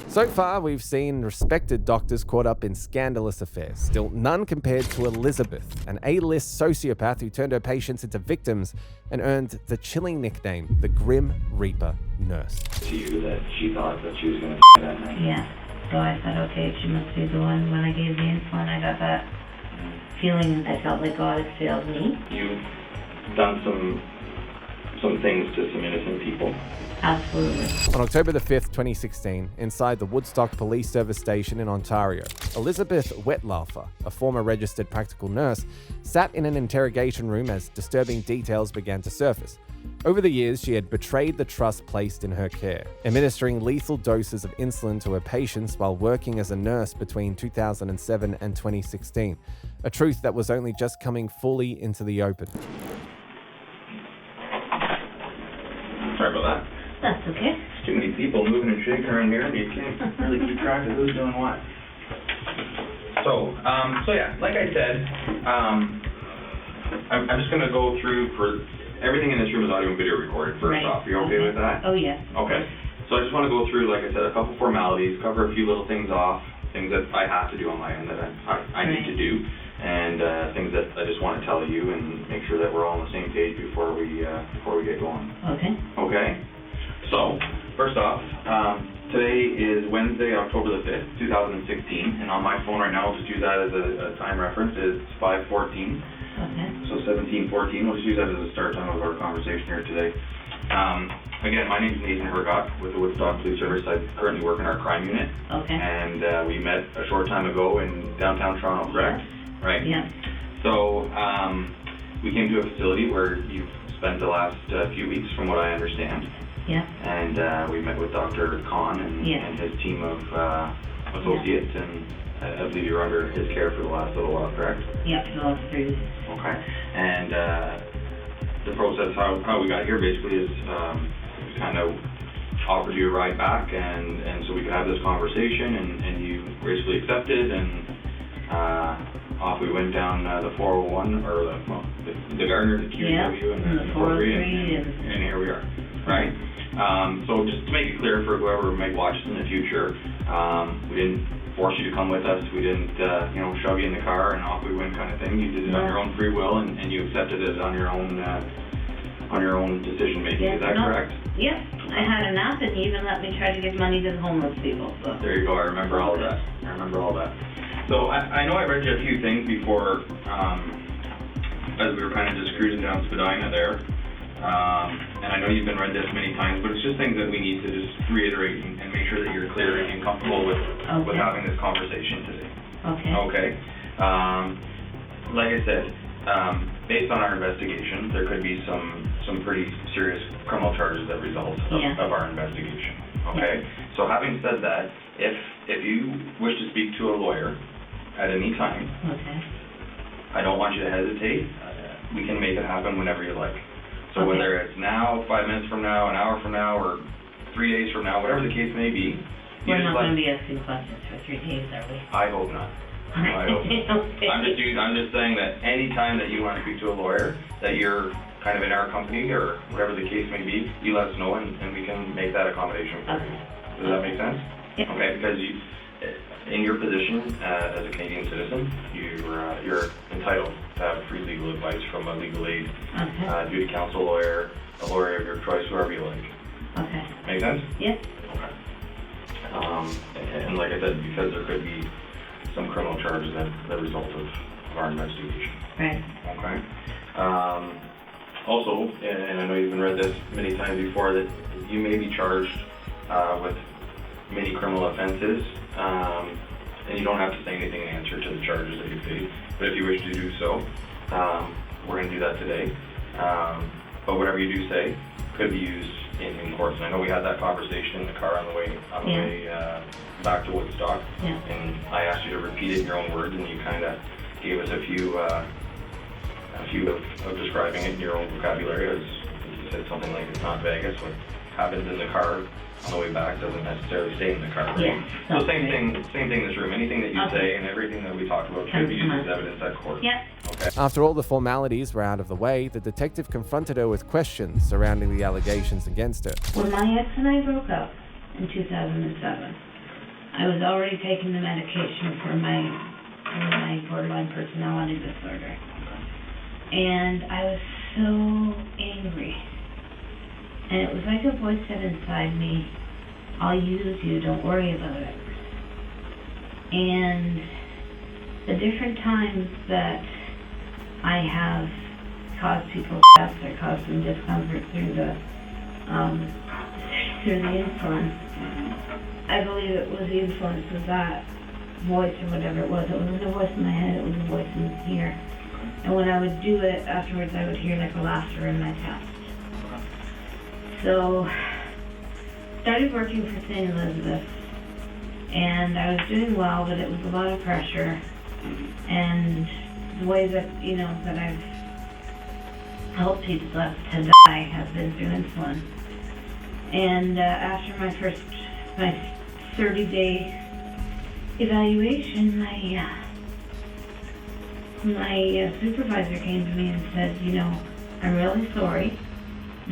So far, we've seen respected doctors caught up in scandalous affairs, still none compared to Elizabeth, an A-list sociopath who turned her patients into victims and earned the chilling nickname, the Grim Reaper Nurse. To you that she thought that she was going to that night. Yeah. So I said, okay, she must be the one. When I gave the insulin, I got that feeling. I felt like God had failed me. You've done some things to some innocent people. Absolutely. On October the 5th, 2016, inside the Woodstock Police Service Station in Ontario, Elizabeth Wettlaufer, a former registered practical nurse, sat in an interrogation room as disturbing details began to surface. Over the years, she had betrayed the trust placed in her care, administering lethal doses of insulin to her patients while working as a nurse between 2007 and 2016, a truth that was only just coming fully into the open. Sorry about that. That's okay. Too many people moving and shaking around here. You can't really keep track of who's doing what. So yeah, like I said, I'm just going to go through for everything in this room is audio and video recorded first Right. off. Are you okay with that? Oh, yes. Okay. So I just want to go through, like I said, a couple formalities, cover a few little things off, things that I have to do on my end that I need to do, and things that I just want to tell you and make sure that we're all on the same page before we get going. Okay. Okay. So first off, today is Wednesday, October the 5th, 2016, and on my phone right now, I'll just use that as a time reference. It's 5:14. Okay. So 17:14. We'll just use that as a start time of our conversation here today. Again, my name is Nathan Hergott with the Woodstock Police Service. I currently work in our crime unit. Okay. And we met a short time ago in downtown Toronto, correct? Right? Yeah. So we came to a facility where you've spent the last few weeks, from what I understand. Yeah. And we met with Dr. Khan and his team of associates, and I believe you were under his care for the last little while, correct? Yep, for the last 3 weeks. Okay. And the process, how we got here basically is kind of offered you a ride back, and so we could have this conversation, and you gracefully accepted, and off we went down the 401, or the Gardner, the QEW, and the 403, and here we are, right? So just to make it clear for whoever might watch this in the future, we didn't force you to come with us. We didn't, shove you in the car and off we went kind of thing. You did it on your own free will, and you accepted it on your own decision making. Is that correct? Yep. I had enough, and you even let me try to give money to the homeless people. So. There you go. I remember all of that. So I know I read you a few things before, as we were kind of just cruising down Spadina there. And I know you've been read this many times, but it's just things that we need to just reiterate and make sure that you're clear and comfortable with having this conversation today. Okay. Okay. Like I said, based on our investigation, there could be some pretty serious criminal charges that result of our investigation. Okay. Yeah. So having said that, if you wish to speak to a lawyer at any time, I don't want you to hesitate. We can make it happen whenever you like. So whether it's now, 5 minutes from now, an hour from now, or 3 days from now, whatever the case may be. We're not going to be asking questions for 3 days, are we? I hope not. I hope not. I'm just saying that any time that you want to speak to a lawyer, that you're kind of in our company or whatever the case may be, you let us know and we can make that accommodation for you. Okay. Does that make sense? Yep. Okay, because you, in your position as a Canadian citizen, you're entitled to have free legal advice from a legal aid, Okay. duty counsel lawyer, a lawyer of your choice, whoever you like. Okay. Make sense? Yes. Okay. And like I said, because there could be some criminal charges that the result of our investigation. Right. Okay. Also, and I know you've read this many times before, that you may be charged with many criminal offenses, and you don't have to say anything in answer to the charges that you face. But if you wish to do so, we're going to do that today. But whatever you do say could be used in courts. And I know we had that conversation in the car on the way back to Woodstock, and I asked you to repeat it in your own words, and you kind of gave us a few of describing it in your own vocabulary. As you said something like, it's not Vegas. What happens in the car on the way back doesn't necessarily stay in the car. Right? Yeah. So same thing in this room. Anything that you say and everything that we talked about should be used as evidence at court. Yep. Okay. After all the formalities were out of the way, the detective confronted her with questions surrounding the allegations against her. When my ex and I broke up in 2007, I was already taking the medication for my borderline personality disorder. And I was so angry. And it was like a voice said inside me, I'll use you, don't worry about it. And the different times that I have caused people stress or caused them discomfort through the insulin, I believe it was the influence of that voice or whatever it was. It wasn't a voice in my head, it was a voice in here. And when I would do it, afterwards I would hear like a laughter in my chest. So, started working for St. Elizabeth, and I was doing well, but it was a lot of pressure. And the way that, that I've helped people to die has been through insulin. And after my 30-day evaluation, my supervisor came to me and said, I'm really sorry.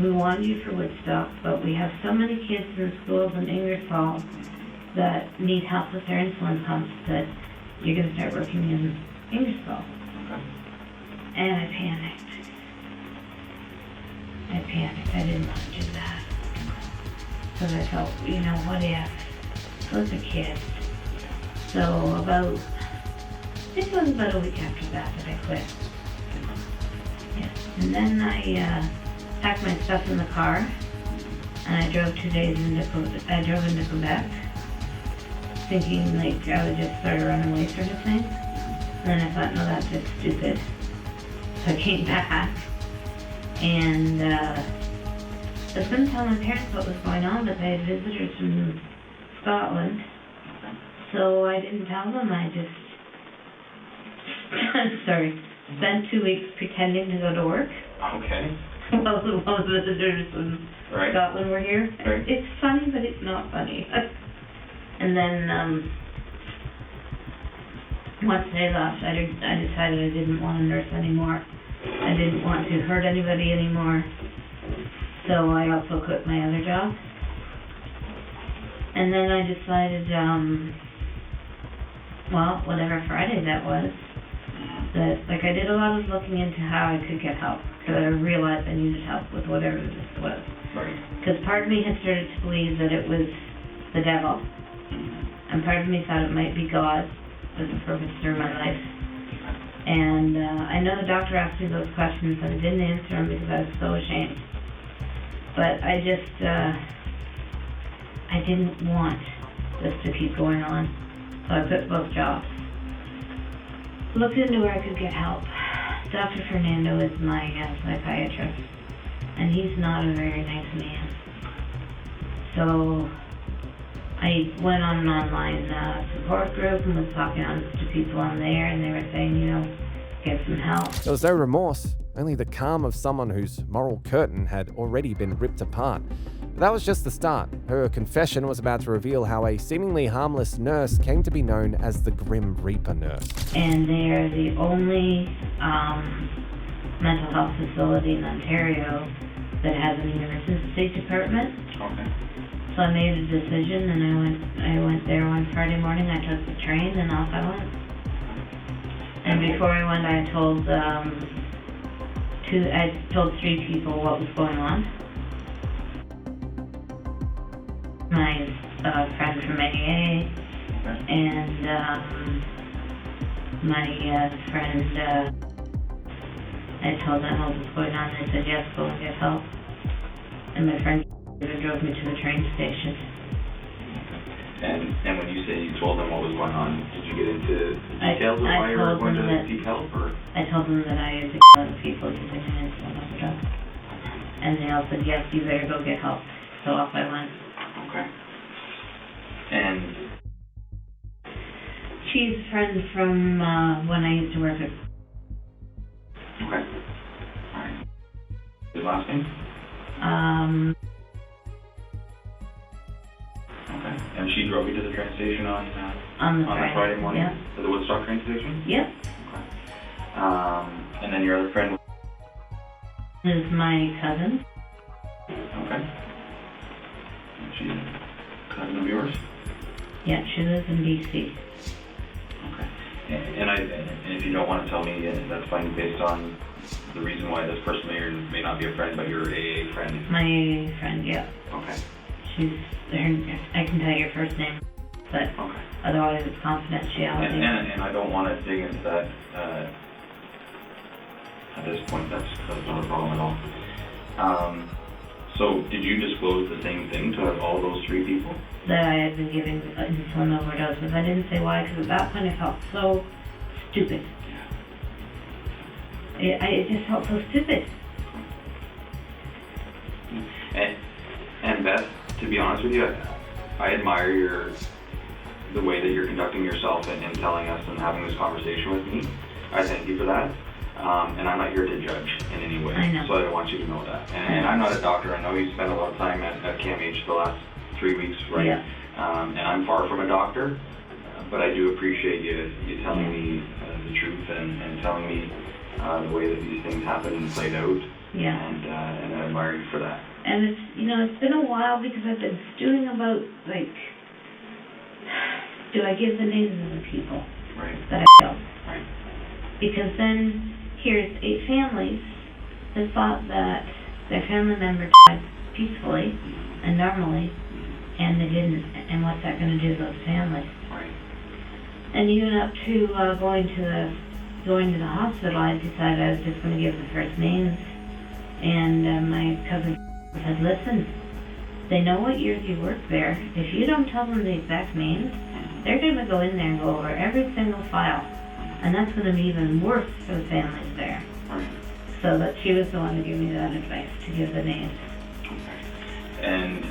We wanted you for Woodstock, but we have so many kids in the schools in Ingersoll that need help with their insulin pumps that you're going to start working in Ingersoll. Okay. And I panicked. I didn't want to do that. Because I felt, what if? Those are kids. So it was about a week after that I quit. Yes. And then I packed my stuff in the car, and I drove 2 days into Quebec, thinking like I would just start a runaway sort of thing. And then I thought, no, that's just stupid. So I came back, and I was going to tell my parents what was going on, but they had visitors from Scotland, so I didn't tell them. I just, spent 2 weeks pretending to go to work. Okay. While the visitors from Scotland were here. Right. It's funny, but it's not funny. And then once they left, I decided I didn't want to nurse anymore. I didn't want to hurt anybody anymore. So I also quit my other job. And then I decided, whatever Friday that was, that I did a lot of looking into how I could get help, because I realized I needed help with whatever this was. Right. Because part of me had started to believe that it was the devil, and part of me thought it might be God as a purpose through my life. And I know the doctor asked me those questions, and I didn't answer them because I was so ashamed. But I just, I didn't want this to keep going on, so I quit both jobs. Looked into where I could get help. Dr. Fernando is my psychiatrist, and he's not a very nice man. So I went on an online support group and was talking to people on there, and they were saying, get some help. There was no remorse, only the calm of someone whose moral curtain had already been ripped apart. But that was just the start. Her confession was about to reveal how a seemingly harmless nurse came to be known as the Grim Reaper nurse. And they're the only mental health facility in Ontario that has an emergency department. Okay. So I made a decision, and I went there one Friday morning. I took the train, and off I went. And before I went, I told three people what was going on. My friend from AA, and my friend. I told them what was going on. They said yes, go and get help. And my friend drove me to the train station. And when you say you told them what was going on, did you get into details of why you were going to seek help, or? I told them that I used other people because I didn't understand what they're doing. And they all said, yes, you better go get help. So off I went. Okay. And she's a friend from when I used to work at. Okay. Alright. Your last name? Okay. And she drove you to the train station on the Friday morning? Yeah. To the Woodstock train station? Yep. Okay. And then your other friend? Is my cousin. Okay. And she's a cousin of yours? Yeah, she lives in BC. Okay. And if you don't want to tell me, that's fine, based on the reason why this person may or may not be a friend, but your AA friend. My AA friend, yeah. Okay. I can tell you your first name, but otherwise it's confidentiality. And I don't want to dig into that at this point. That's not a problem at all. So did you disclose the same thing to all those three people? That I had been giving insulin overdoses. I didn't say why, because at that point I felt so stupid. It just felt so stupid. And Beth, to be honest with you, I admire the way that you're conducting yourself and telling us and having this conversation with me. I thank you for that. And I'm not here to judge in any way. I know. So I want you to know that. And I'm not a doctor. I know you spent a lot of time at CAMH the last 3 weeks, right? Yeah. And I'm far from a doctor, but I do appreciate you telling me the truth and telling me the way that these things happened and played out. Yeah. And I admire you for that. And it's been a while because I've been stewing about, do I give the names of the people that I know? Right. Because then here's 8 families that thought that their family member died peacefully and normally, and they didn't. And what's that going to do to those families? Right. And even up to going to the hospital, I decided I was just going to give the first names. And my cousin said, listen, they know what years you worked there. If you don't tell them the exact names, they're going to go in there and go over every single file. And that's going to be even worse for the families there. Right. So that she was the one to give me that advice, to give the names. Okay. And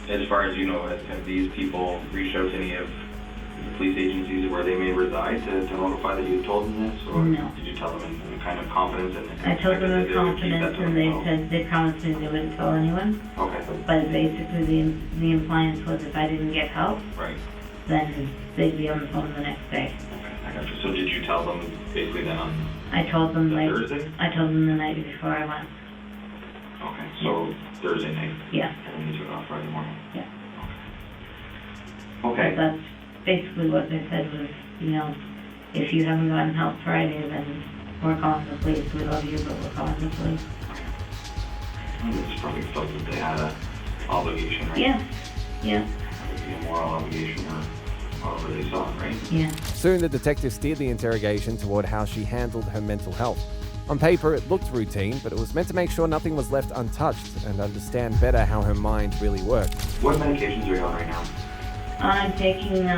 as far as you know, have these people reached out to any of the police agencies where they may reside to notify that you told them this? Or No. did you tell them in kind of confidence? I told them in confidence, and they said they promised me they wouldn't tell anyone. Okay. But basically the impliance was if I didn't get help, Right. then they'd be on the phone the next day. Okay, I got you. So did you tell them basically then on I told them Thursday? I told them the night before I went. Okay, so Thursday night? Yeah. And then you took off Friday morning? Yeah. Okay. But that's basically what they said was, if you haven't gotten help Friday, then we're calling the police. We love you, but we're calling the police. They just probably felt that they had an obligation, right? Yeah. Yeah. Maybe a moral obligation or however they saw it, right? Yeah. Soon the detective steered the interrogation toward how she handled her mental health. On paper, it looked routine, but it was meant to make sure nothing was left untouched and understand better how her mind really worked. What medications are you on right now? I'm taking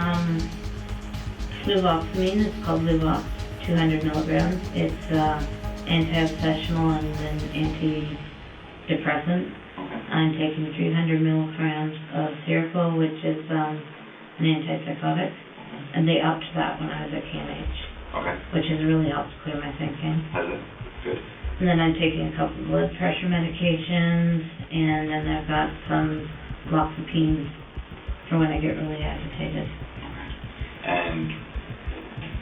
fluvoxamine. It's called Luvox, 200 milligrams. It's anti-obsessional and an antidepressant. Okay. I'm taking 300 milligrams of Seroquel, which is an antipsychotic, and they upped that when I was at KNH, Okay. which has really helped clear my thinking. Has it? Good. And then I'm taking a couple of blood pressure medications, and then I've got some loxapine for when I get really agitated. Okay. And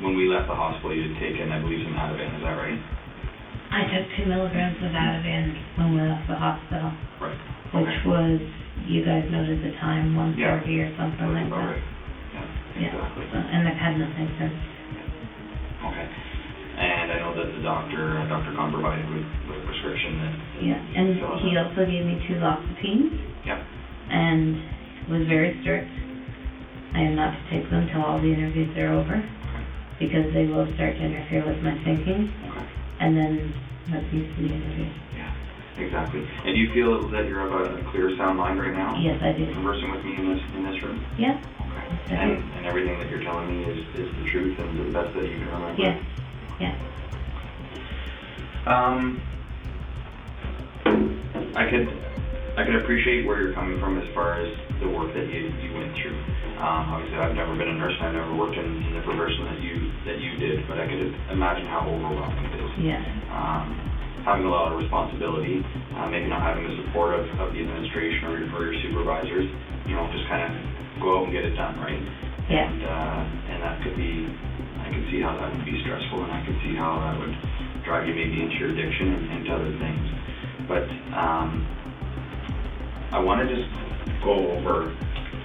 when we left the hospital, you had taken, I believe, some Ativan, is that right? I took 2 milligrams of Ativan when we left the hospital, Right. which was, you guys noted the time, 1:30 or something like About that. right. Yeah, exactly. So, and I've had nothing since. Okay. And I know that the doctor, Dr. Khan provided with a prescription that. Yeah, and he also gave me 2 Loxapines. Yeah. And was very strict. I am not to take them until all the interviews are over, because they will start to interfere with my thinking. Okay. And then let's use the interview. Yeah, exactly. And do you feel that you have a clear, sound mind right now? Yes, I do. Conversing with me in this room? Yeah. Okay. And everything that you're telling me is the truth and the best that you can remember? Yes. Yeah. I could appreciate where you're coming from as far as the work that you went through. Obviously, I've never been a nurse and I've never worked in the profession that you did, but I could imagine how overwhelming it is. Yeah. Having a lot of responsibility, maybe not having the support of the administration or your supervisors, just kind of go out and get it done, right? Yeah. And that could be, I can see how that would be stressful, and I can see how that would drive you maybe into your addiction and into other things. But I want to just go over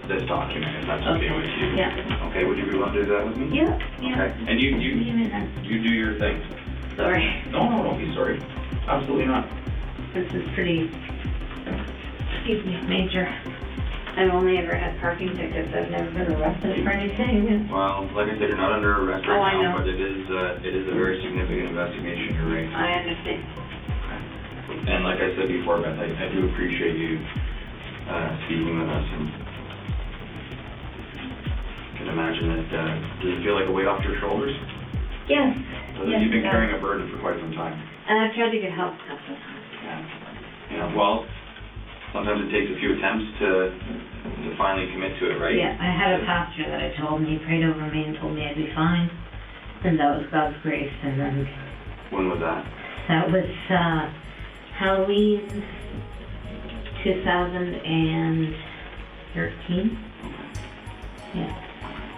this document, if that's okay with you. Yeah. Okay, would you be willing to do that with me? Yeah. Okay. And you do your thing. Sorry. No, don't be sorry. Absolutely not. This is pretty, major. I've only ever had parking tickets. I've never been arrested for anything. Well, like I said, you're not under arrest Oh, I right now, know. but it is a very significant investigation. You're right. I understand. And like I said before, Beth, I do appreciate you speaking with us, and can imagine that. Does it feel like a weight off your shoulders? Yes. Yes, You've been it carrying does. a burden for quite some time. And I've tried to get help a couple of times. Yeah. Well, sometimes it takes a few attempts to finally commit to it, right? Yeah, I had a pastor that I told me, he prayed over me and told me I'd be fine. And that was God's grace. And then When was that? that was Halloween 2013. Yeah.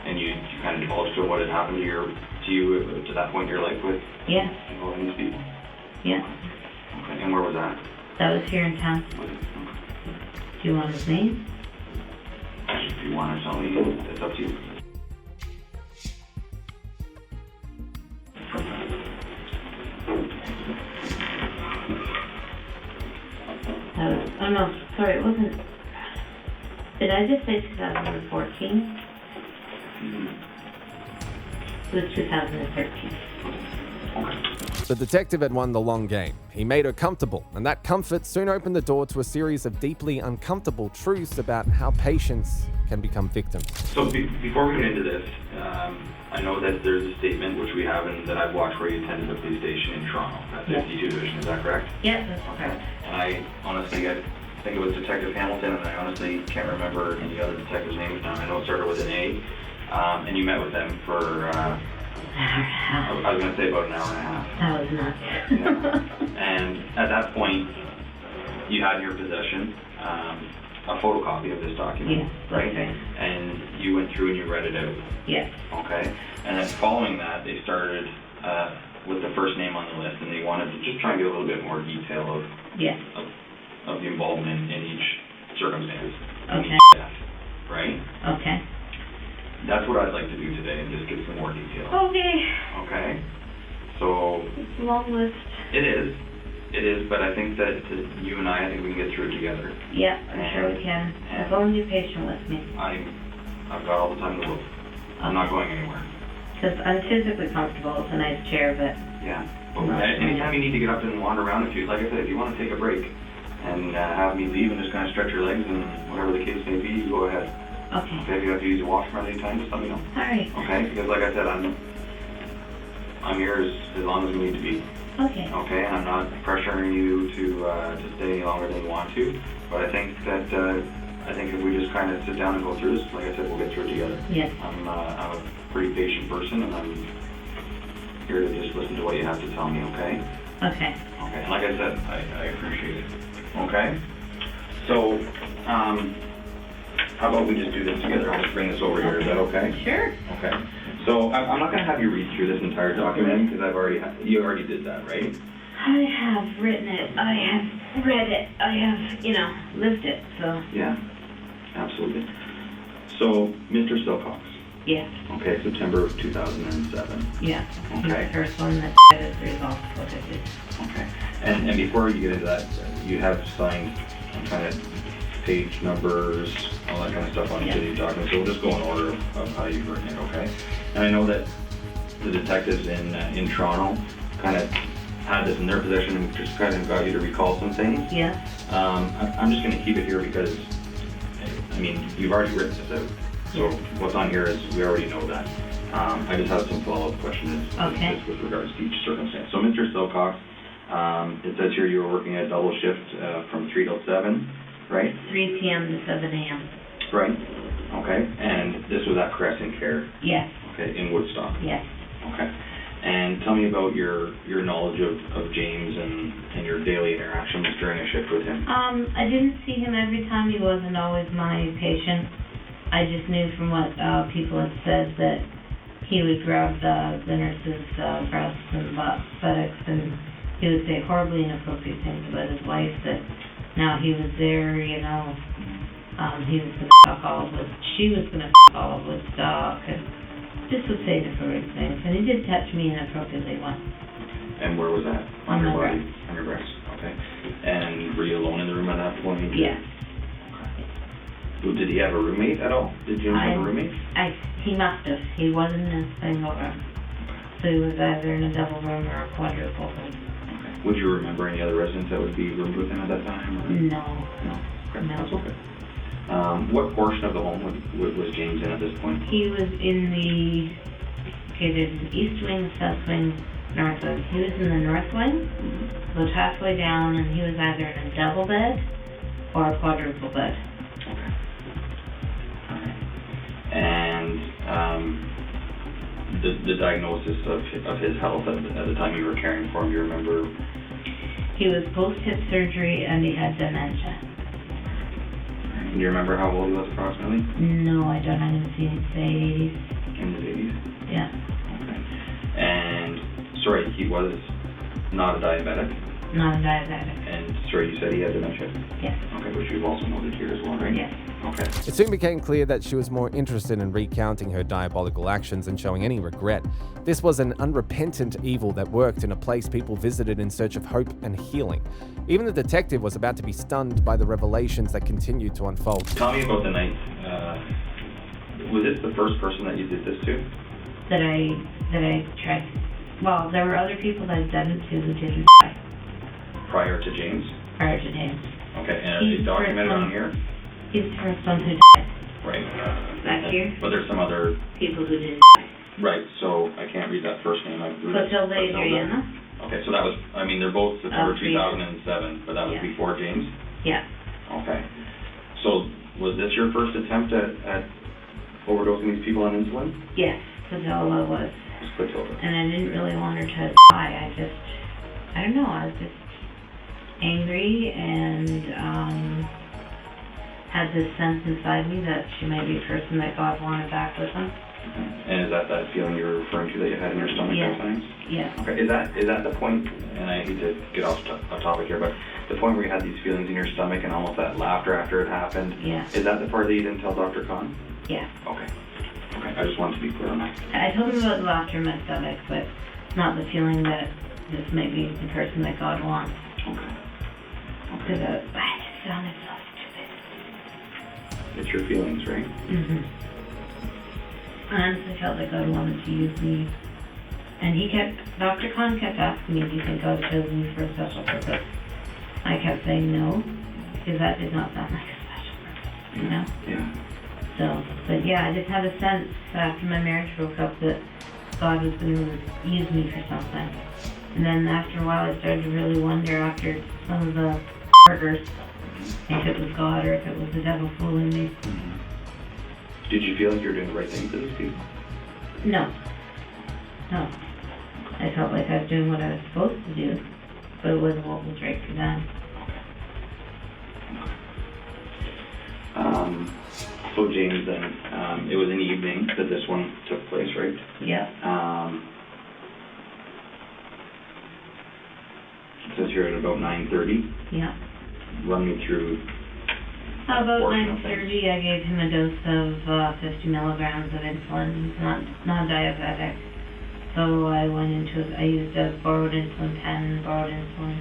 And you kind of divulged to what had happened to you to that point in your life with Yeah. involving these people? Yeah. Okay. And where was that? That was here in town. Okay. Do you want his name? If you want to tell me, it's up to you. Oh no, sorry, it wasn't. Did I just say 2014? It was 2013. The detective had won the long game. He made her comfortable, and that comfort soon opened the door to a series of deeply uncomfortable truths about how patients can become victims. So before we get into this, I know that there's a statement which we have and that I've watched where you attended the police station in Toronto at 52 Division. Is that correct? Yes, that's correct. And I honestly, I think it was Detective Hamilton, and I honestly can't remember any other detective's names now. I know it started with an A. And you met with them for, I was going to say about an hour and a half. That was nuts. Yeah. And at that point, you had in your possession a photocopy of this document, Yes, right? okay. And you went through and you read it out. Yes. Okay. And then following that, they started with the first name on the list, and they wanted to just try and get a little bit more detail of Yes. of the involvement in each circumstance. in Okay. each death, right? Okay. That's what I'd like to do today, and just get some more detail. Okay. Okay. So It's a long list. it is, but I think that you and I think we can get through it together. Yeah, I'm sure we can. As long as you're patient with me. I've got all the time in the world. I'm not going anywhere. Because I'm physically comfortable. It's a nice chair, but Yeah. But anytime you need to get up and wander around, like I said, if you want to take a break and have me leave and just kind of stretch your legs and whatever the case may be, you go ahead. okay. Okay, if you have to use your washroom at any time, just let me know. All right. Okay? Because like I said, I'm here as long as we need to be. Okay. Okay? And I'm not pressuring you to stay any longer than you want to. But I think that if we just kind of sit down and go through this, like I said, we'll get through it together. Yes. I'm a pretty patient person, and I'm here to just listen to what you have to tell me, okay? Okay. Okay, and like I said, I appreciate it. Okay? So, how about we just do this together? I'll just bring this over here. Is that okay? Sure. Okay. So, I'm not going to have you read through this entire document, because you already did that, right? I have written it. I have read it. I have, lived it. So, Yeah, absolutely. So, Mr. Silcox. yes. Okay, September of 2007. Yeah. He's Okay. the first one that said the results what I did. Okay. And before you get into that, you have signed kind of page numbers, all that kind of stuff on each of these documents. So we'll just go in order of how you've written it, okay? And I know that the detectives in Toronto kind of had this in their possession and just kind of got you to recall some things. Yeah. I'm just going to keep it here because, I mean, you've already written this out. So what's on here is we already know that. I just have some follow-up questions Okay. with regards to each circumstance. So, Mr. Silcox, it says here you were working a double shift from 3 till 7, right? 3 p.m. to 7 a.m. Right. Okay. And this was at Crescent Care, Yes. okay, in Woodstock. Yes. Okay. And tell me about your knowledge of James and your daily interactions during a shift with him. I didn't see him every time. He wasn't always my patient. I just knew from what people had said that he would grab the nurse's breasts and buttocks, and he would say horribly inappropriate things about his wife, that now he was there, he was going to fuck all of us, she was going to fuck all of Woodstock, and just would say inappropriate things. And he did touch me inappropriately once. And where was that? On your my body? breast. On your breast. Okay. And were you alone in the room at that point? Yes. Did he have a roommate at all? Did James have a roommate? He must have. He wasn't in a single room. So he was either in a double room or a quadruple room. Okay. Would you remember any other residents that would be roomed with him at that time? Or? No. Okay. No. That's okay. What portion of the home was James in at this point? He was in there's an east wing, south wing, north wing. He was in the north wing, about halfway down, and he was either in a double bed or a quadruple bed. Okay. Alright. And the diagnosis of his health at the time you were caring for him, do you remember? He was post-hip surgery and he had dementia. And do you remember how old he was approximately? No, I don't. I'm going to say 80s. In his 80s? Yeah. Okay. And, sorry, he was not a diabetic? Not a diabetic. And, sorry, you said he had dementia? Yes. Okay, which you've also noted here as well, right? Yes. Okay. It soon became clear that she was more interested in recounting her diabolical actions than showing any regret. This was an unrepentant evil that worked in a place people visited in search of hope and healing. Even the detective was about to be stunned by the revelations that continued to unfold. Tell me about the night. Was this the first person that you did this to? That I tried. Well, there were other people that I'd done it to who didn't die. Prior to James? Prior to James. Okay, and are they documented on here? He's the first one who died. Right. Back here? But there's some other... People who didn't die. Right, so I can't read that first name. Clotilde Adriana. Okay, so that was... I mean, they're both September 2007, but that was Yeah. before James? Yeah. Okay. So, was this your first attempt at overdosing these people on insulin? Yes, Clotilde was. Clotilde. And I didn't really want her to die. I don't know, I was just angry and had this sense inside me that she might be a person that God wanted back with him. And is that feeling you're referring to that you had in your stomach Yes. at times? Yes. Okay, is that the point, and I hate to get off topic here, but the point where you had these feelings in your stomach and almost that laughter after it happened, Yeah. is that the part that you didn't tell Dr. Khan? Yeah. Okay. Okay, I just wanted to be clear on that. I told him about the laughter in my stomach, but not the feeling that this might be the person that God wants. Okay. Because I just sounded so stupid. It's your feelings, right? Mm-hmm. I honestly felt like God wanted to use me. And Dr. Khan kept asking me, do you think God chose me for a special purpose? I kept saying no, because that did not sound like a special purpose, you know? Yeah. So, but yeah, I just had a sense after my marriage broke up that God was going to use me for something. And then after a while, I started to really wonder after some of the murders if it was God or if it was the devil fooling me. Did you feel like you were doing the right thing for these people? No. No. I felt like I was doing what I was supposed to do, but it wasn't what was right for them. So James, then, it was in the evening that this one took place, right? Yeah. about 9:30. Yeah. Run me through. About Portion of 9:30, I gave him a dose of 50 milligrams of insulin. He's not diabetic. So I used a borrowed insulin pen, borrowed insulin,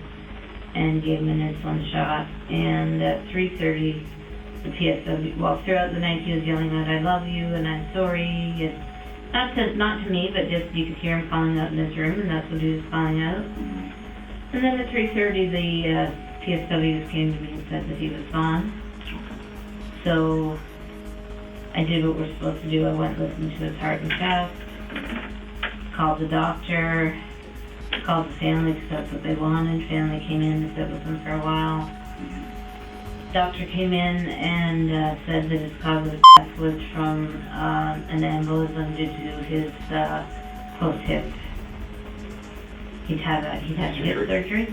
and gave him an insulin shot. And at 3:30, the PSW, well, throughout the night he was yelling out, "I love you," and "I'm sorry." And not to me, but just you could hear him calling out in his room, and that's what he was calling out. And then at 3:30, the PSWs came to me and said that he was gone. So I did what we're supposed to do. I went and listened to his heart and chest, called the doctor, called the family because that's what they wanted. Family came in and sit with him for a while. Doctor came in and said that his cause of death was from an embolism due to his post-hip. He'd had hip surgery.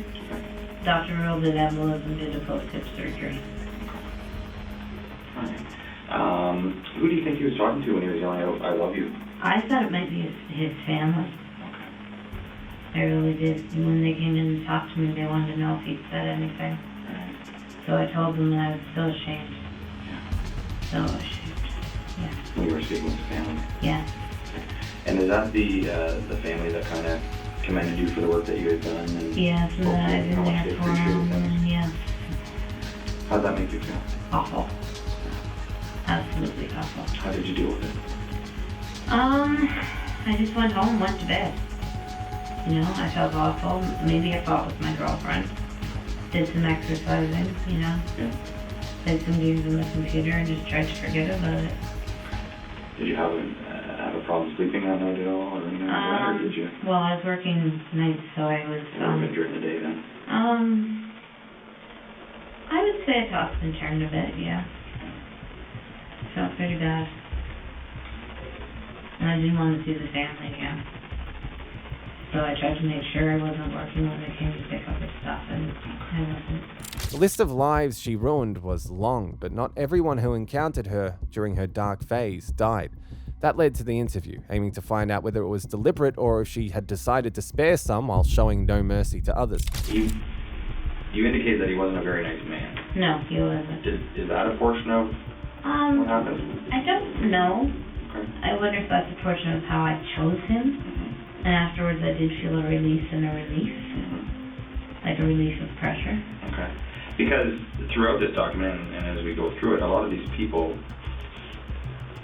Doctor ruled it embolism due to post-hip surgery. Who do you think he was talking to when he was yelling out, "I love you"? I thought it might be his family. I really did. When they came in and talked to me, they wanted to know if he'd said anything. So I told them that I was so ashamed. So ashamed. Yeah. When you were speaking with the family. Yeah. And is that the family that kind of commended you for the work that you had done? And Yes, and that I've been there for him. And yes. How'd that make you feel? Awful. Absolutely awful. How did you deal with it? I just went home, went to bed. You know, I felt awful. Maybe I fought with my girlfriend. Did some exercising, you know. Yeah. Played some games on the computer and just tried to forget about it. Did you have a problem sleeping that night at all, or anything like that, or did you? Well, I was working nights, so I was. During the day then. I would say I tossed and turned a bit. Yeah. Felt pretty bad. And I didn't want to see the family again. So I tried to make sure I wasn't working when they came to pick up his stuff, and I wasn't. The list of lives she ruined was long, but not everyone who encountered her during her dark phase died. That led to the interview, aiming to find out whether it was deliberate or if she had decided to spare some while showing no mercy to others. You indicated that he wasn't a very nice man. No, he wasn't. Is that a portion of what happened? I don't know. Okay. I wonder if that's a portion of how I chose him. And afterwards I did feel a release and a relief. Like a relief of pressure. Okay. Because throughout this document, and as we go through it, a lot of these people,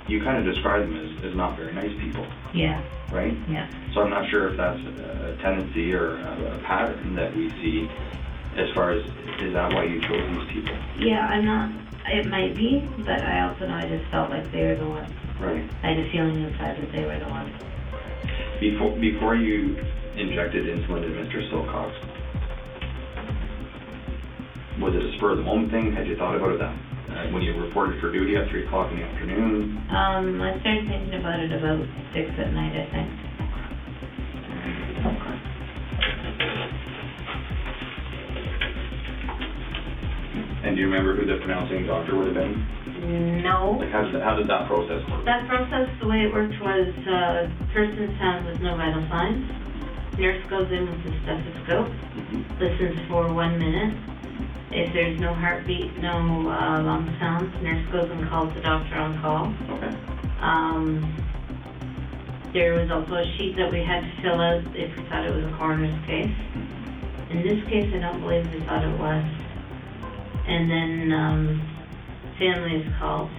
you kind of describe them as not very nice people. Yeah. Right? Yeah. So I'm not sure if that's a tendency or a pattern that we see as far as, is that why you chose these people? Yeah, I'm not, it might be, but I also know I just felt like they were the ones. Right. I had a feeling inside that they were the ones. Before you injected insulin to Mr. Silcox, was it a spur of the moment thing? Had you thought about it then? When you reported for duty at 3 o'clock in the afternoon? I started thinking about it about 6 at night, I think. Okay. And do you remember who the pronouncing doctor would have been? No. Like how did that process work? That process, the way it worked was person found with no vital signs. Nurse goes in with the stethoscope, listens for 1 minute. If there's no heartbeat, no lung sounds, nurse goes and calls the doctor on call. Okay. There was also a sheet that we had to fill out if we thought it was a coroner's case. In this case, I don't believe we thought it was. And then family is called.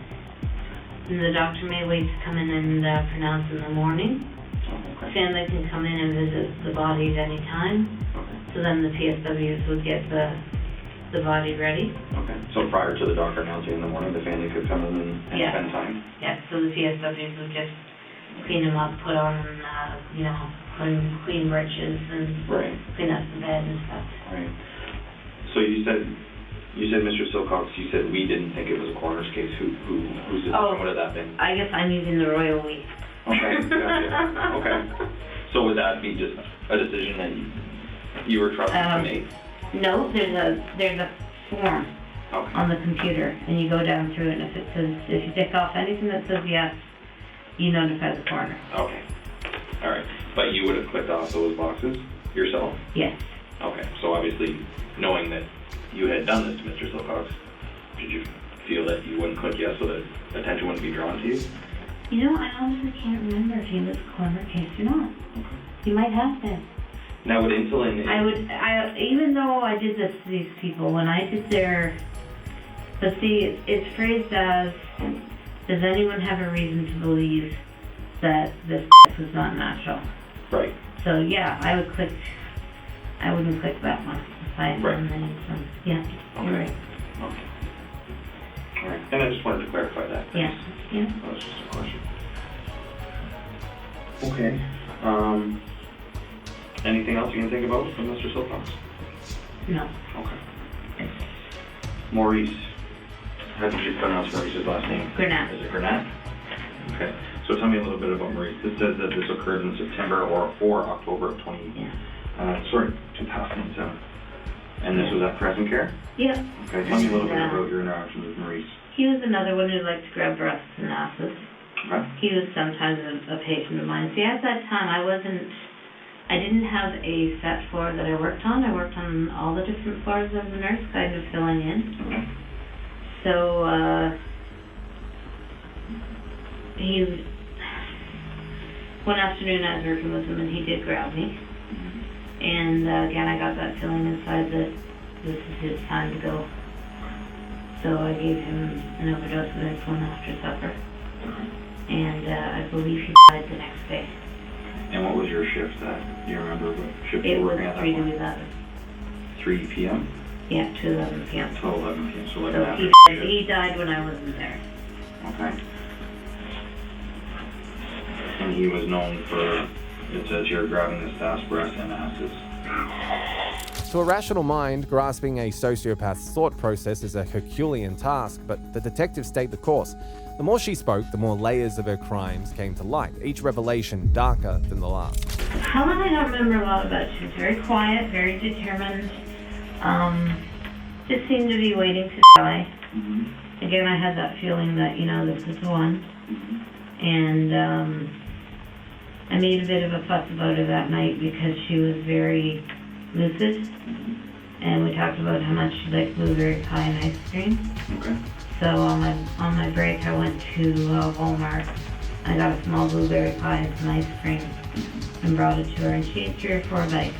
And the doctor may wait to come in and pronounce in the morning. Okay. Family can come in and visit the body at any time. Okay. So then the PSWs would get the body ready. Okay. So prior to the doctor announcing in the morning, the family could come in and Yeah. spend time? Yeah, so the PSWs would just clean them up, put on, clean breeches and Right. clean up the bed and stuff. Right. So you said Mr. Silcox, you said we didn't think it was a coroner's case. Whose decision would have that been? I guess I'm using the royal we. Okay, gotcha. Okay. So would that be just a decision that you were trusted to make? No, there's a form Okay. on the computer, and you go down through it, and if you tick off anything that says yes, you notify the coroner. Okay. All right. But you would have clicked off those boxes yourself? Yes. Okay, so obviously, knowing that you had done this to Mr. Silcox, did you feel that you wouldn't click yes so that attention wouldn't be drawn to you? You know, I honestly can't remember if he was a corner case or not. He might have been. Now, would insulin... Even though I did this to these people, when I did their... But see, it's phrased as, does anyone have a reason to believe that this was not natural? Right. So yeah, I wouldn't click that one. Aside Right. from the insulin. Yeah, Okay. you're right. Okay. All right. And I just wanted to clarify that. Yeah, yeah. That was just a question. Okay. Anything else you can think about from Mr. Silcox? No. Okay. Maurice. How did you pronounce Maurice's last name? Granat. Is it Granat? Okay. So tell me a little bit about Maurice. This says that this occurred in September or October of 2007. And this was at Crescent Care? Yeah. Okay. Tell me a little bit about your interaction with Maurice. He was another one who liked to grab breasts and asses. Okay. He was sometimes a patient of mine. See, at that time, I didn't have a set floor that I worked on. I worked on all the different floors as a nurse, kind of filling in. Okay. So, one afternoon I was working with him and he did grab me. And again, I got that feeling inside that this is his time to go. So I gave him an overdose of insulin after supper. And I believe he died the next day. And what was your shift that? Do you remember what shift you It were was working at that 3 to point? 11. 3 p.m.? Yeah, to 11 p.m. Till 11 p.m. So like So an after shift. he died when I wasn't there. Okay. And he was known for, it says here, grabbing the staff's breast and asses. To a rational mind, grasping a sociopath's thought process is a Herculean task, but the detectives stayed the course. The more she spoke, the more layers of her crimes came to light, each revelation darker than the last. Helen, I don't remember a lot about. She was very quiet, very determined. Just seemed to be waiting to die. Mm-hmm. Again, I had that feeling that, this is the one. Mm-hmm. And I made a bit of a fuss about her that night because she was very lucid. And we talked about how much she liked blueberry pie and ice cream. Okay. So on my break, I went to Walmart. I got a small blueberry pie and some ice cream and brought it to her, and she ate 3 or 4 bites.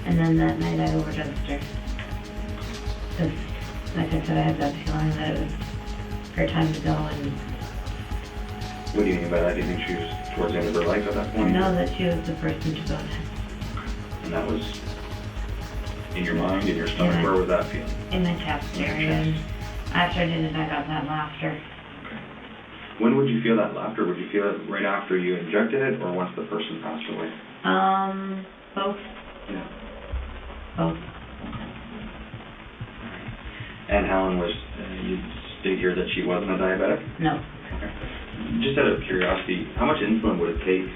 And then that night, I overdosed her. Because, like I said, I had that feeling that it was her time to go. And What do you mean by that? Do you think she was towards the end of her life at that I point? know that she was the person to go to. And that was in your mind, in your stomach? Yeah. Where was that feeling? In my chest area. And after I did it, I got that laughter. When would you feel that laughter? Would you feel it right after you injected it or once the person passed away? Both. Yeah. Both. And Helen was, you state here that she wasn't a diabetic? No. Okay. Just out of curiosity, how much insulin would it take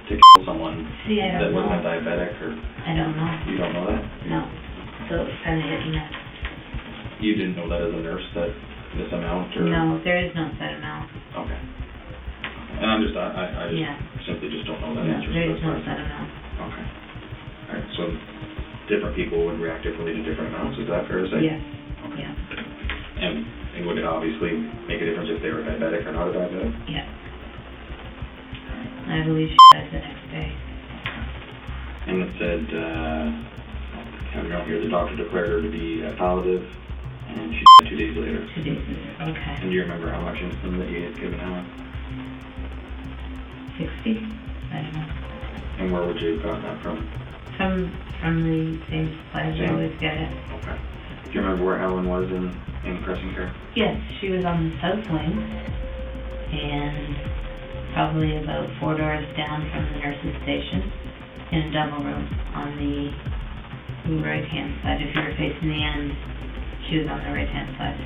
to kill someone See, I that don't wasn't a know. diabetic? Or I don't know. you don't know that? No. So it's kind of hit and miss. You didn't know that as a nurse, that this amount? Or? No, there is no set amount. Okay. And I'm just, I just Yeah. simply just don't know that No, answer. there so is that's no fine. set amount. Okay. All right, so different people would react differently to different amounts, is that fair to say? Yes. Okay. Yeah. And it would obviously make a difference if they were diabetic or not a diabetic? Yeah. I believe she died the next day. And it said, have you know here, the doctor declared her to be palliative, and she died 2 days later. 2 days later. Okay. And do you remember how much insulin that you had given Helen? 60? I don't know. And where would you have gotten that from? From the same supplies I Same. always get it. Okay. Do you remember where Helen was in Crescent Care? Yes, she was on the south wing, and probably about 4 doors down from the nurse's station, in a double room on the right-hand side. If you were facing the end, she was on the right-hand side.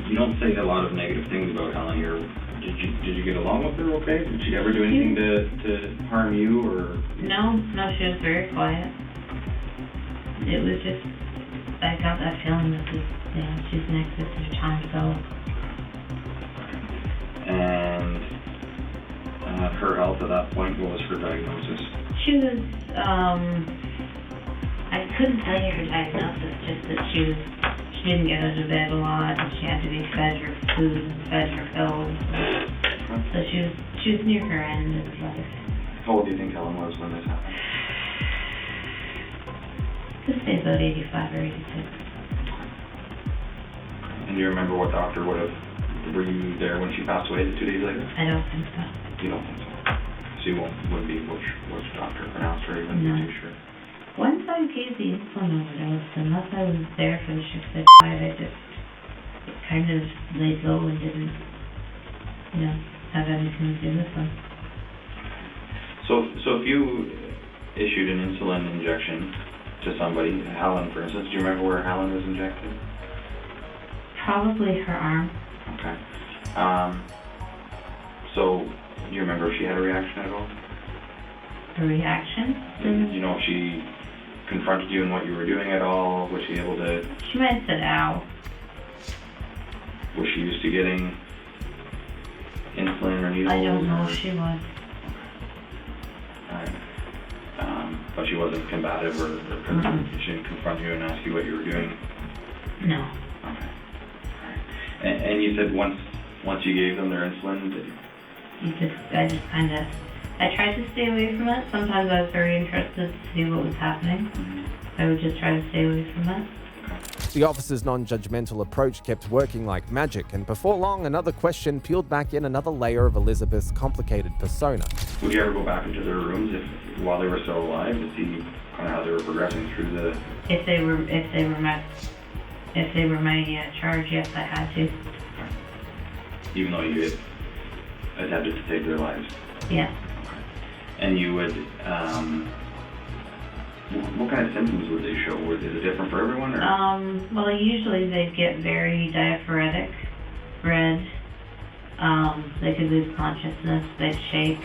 You don't say a lot of negative things about Helen here. Did you get along with her okay? Did she ever do anything to harm you or? No, she was very quiet. It was just, I got that feeling that she's next, this is her time to go. And at her health at that point? What was her diagnosis? She was, I couldn't tell you her diagnosis, just that she didn't get out of bed a lot, and she had to be fed her food and fed her pills. So she was near her end of life. How old do you think Helen was when this happened? This say about 85 or 86. And do you remember what doctor were you there when she passed away 2 days later? I don't think so. You don't think so? So you wouldn't be which doctor pronounced her, even No. too sure? Once I gave the insulin overdose, unless I was there for the shift at 5, I just kind of laid low and didn't, have anything to do with them. So if you issued an insulin injection to somebody, Helen for instance, do you remember where Helen was injected? Probably her arm. Okay. So do you remember if she had a reaction at all? A reaction? Did you know if she confronted you in what you were doing at all? Was she able to? She might have said ow. Was she used to getting insulin or needles? I don't know or- if she was. Alright. But she wasn't combative or she didn't confront you and ask you what you were doing? No. Okay. Alright. And you said once you gave them their insulin, I tried to stay away from it. Sometimes I was very interested to see what was happening. I would just try to stay away from it. The officer's non-judgmental approach kept working like magic, and before long, another question peeled back in another layer of Elizabeth's complicated persona. would you ever go back into their rooms while they were still alive to see kind of how they were progressing through the? If they were my charge, yes, I had to. Even though you had attempted to take their lives. Yeah. And you would, what kind of symptoms would they show? Was it different for everyone? Or? Well, usually they'd get very diaphoretic, red. They could lose consciousness. They'd shake.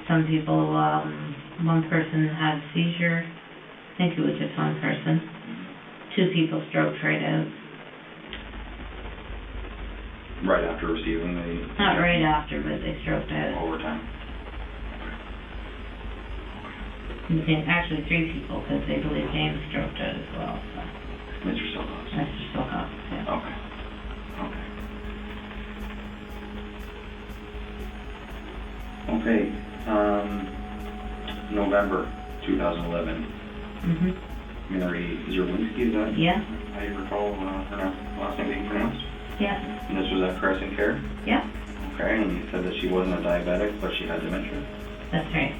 Some people, one person had a seizure. I think it was just one person. 2 people stroked right out. Right after receiving the? Not right after, but they stroked out. Over time. Actually 3 people, because they believe James stroked out as well. So. Mr. Silcox. Mr. Silcox, yeah. Okay. Okay. November 2011. Mhm. Mary Zerwinski, is that? Yeah. How do you recall her last name being pronounced? Yeah. And this was at Crescent Care? Yeah. Okay, and you said that she wasn't a diabetic, but she had dementia? That's right.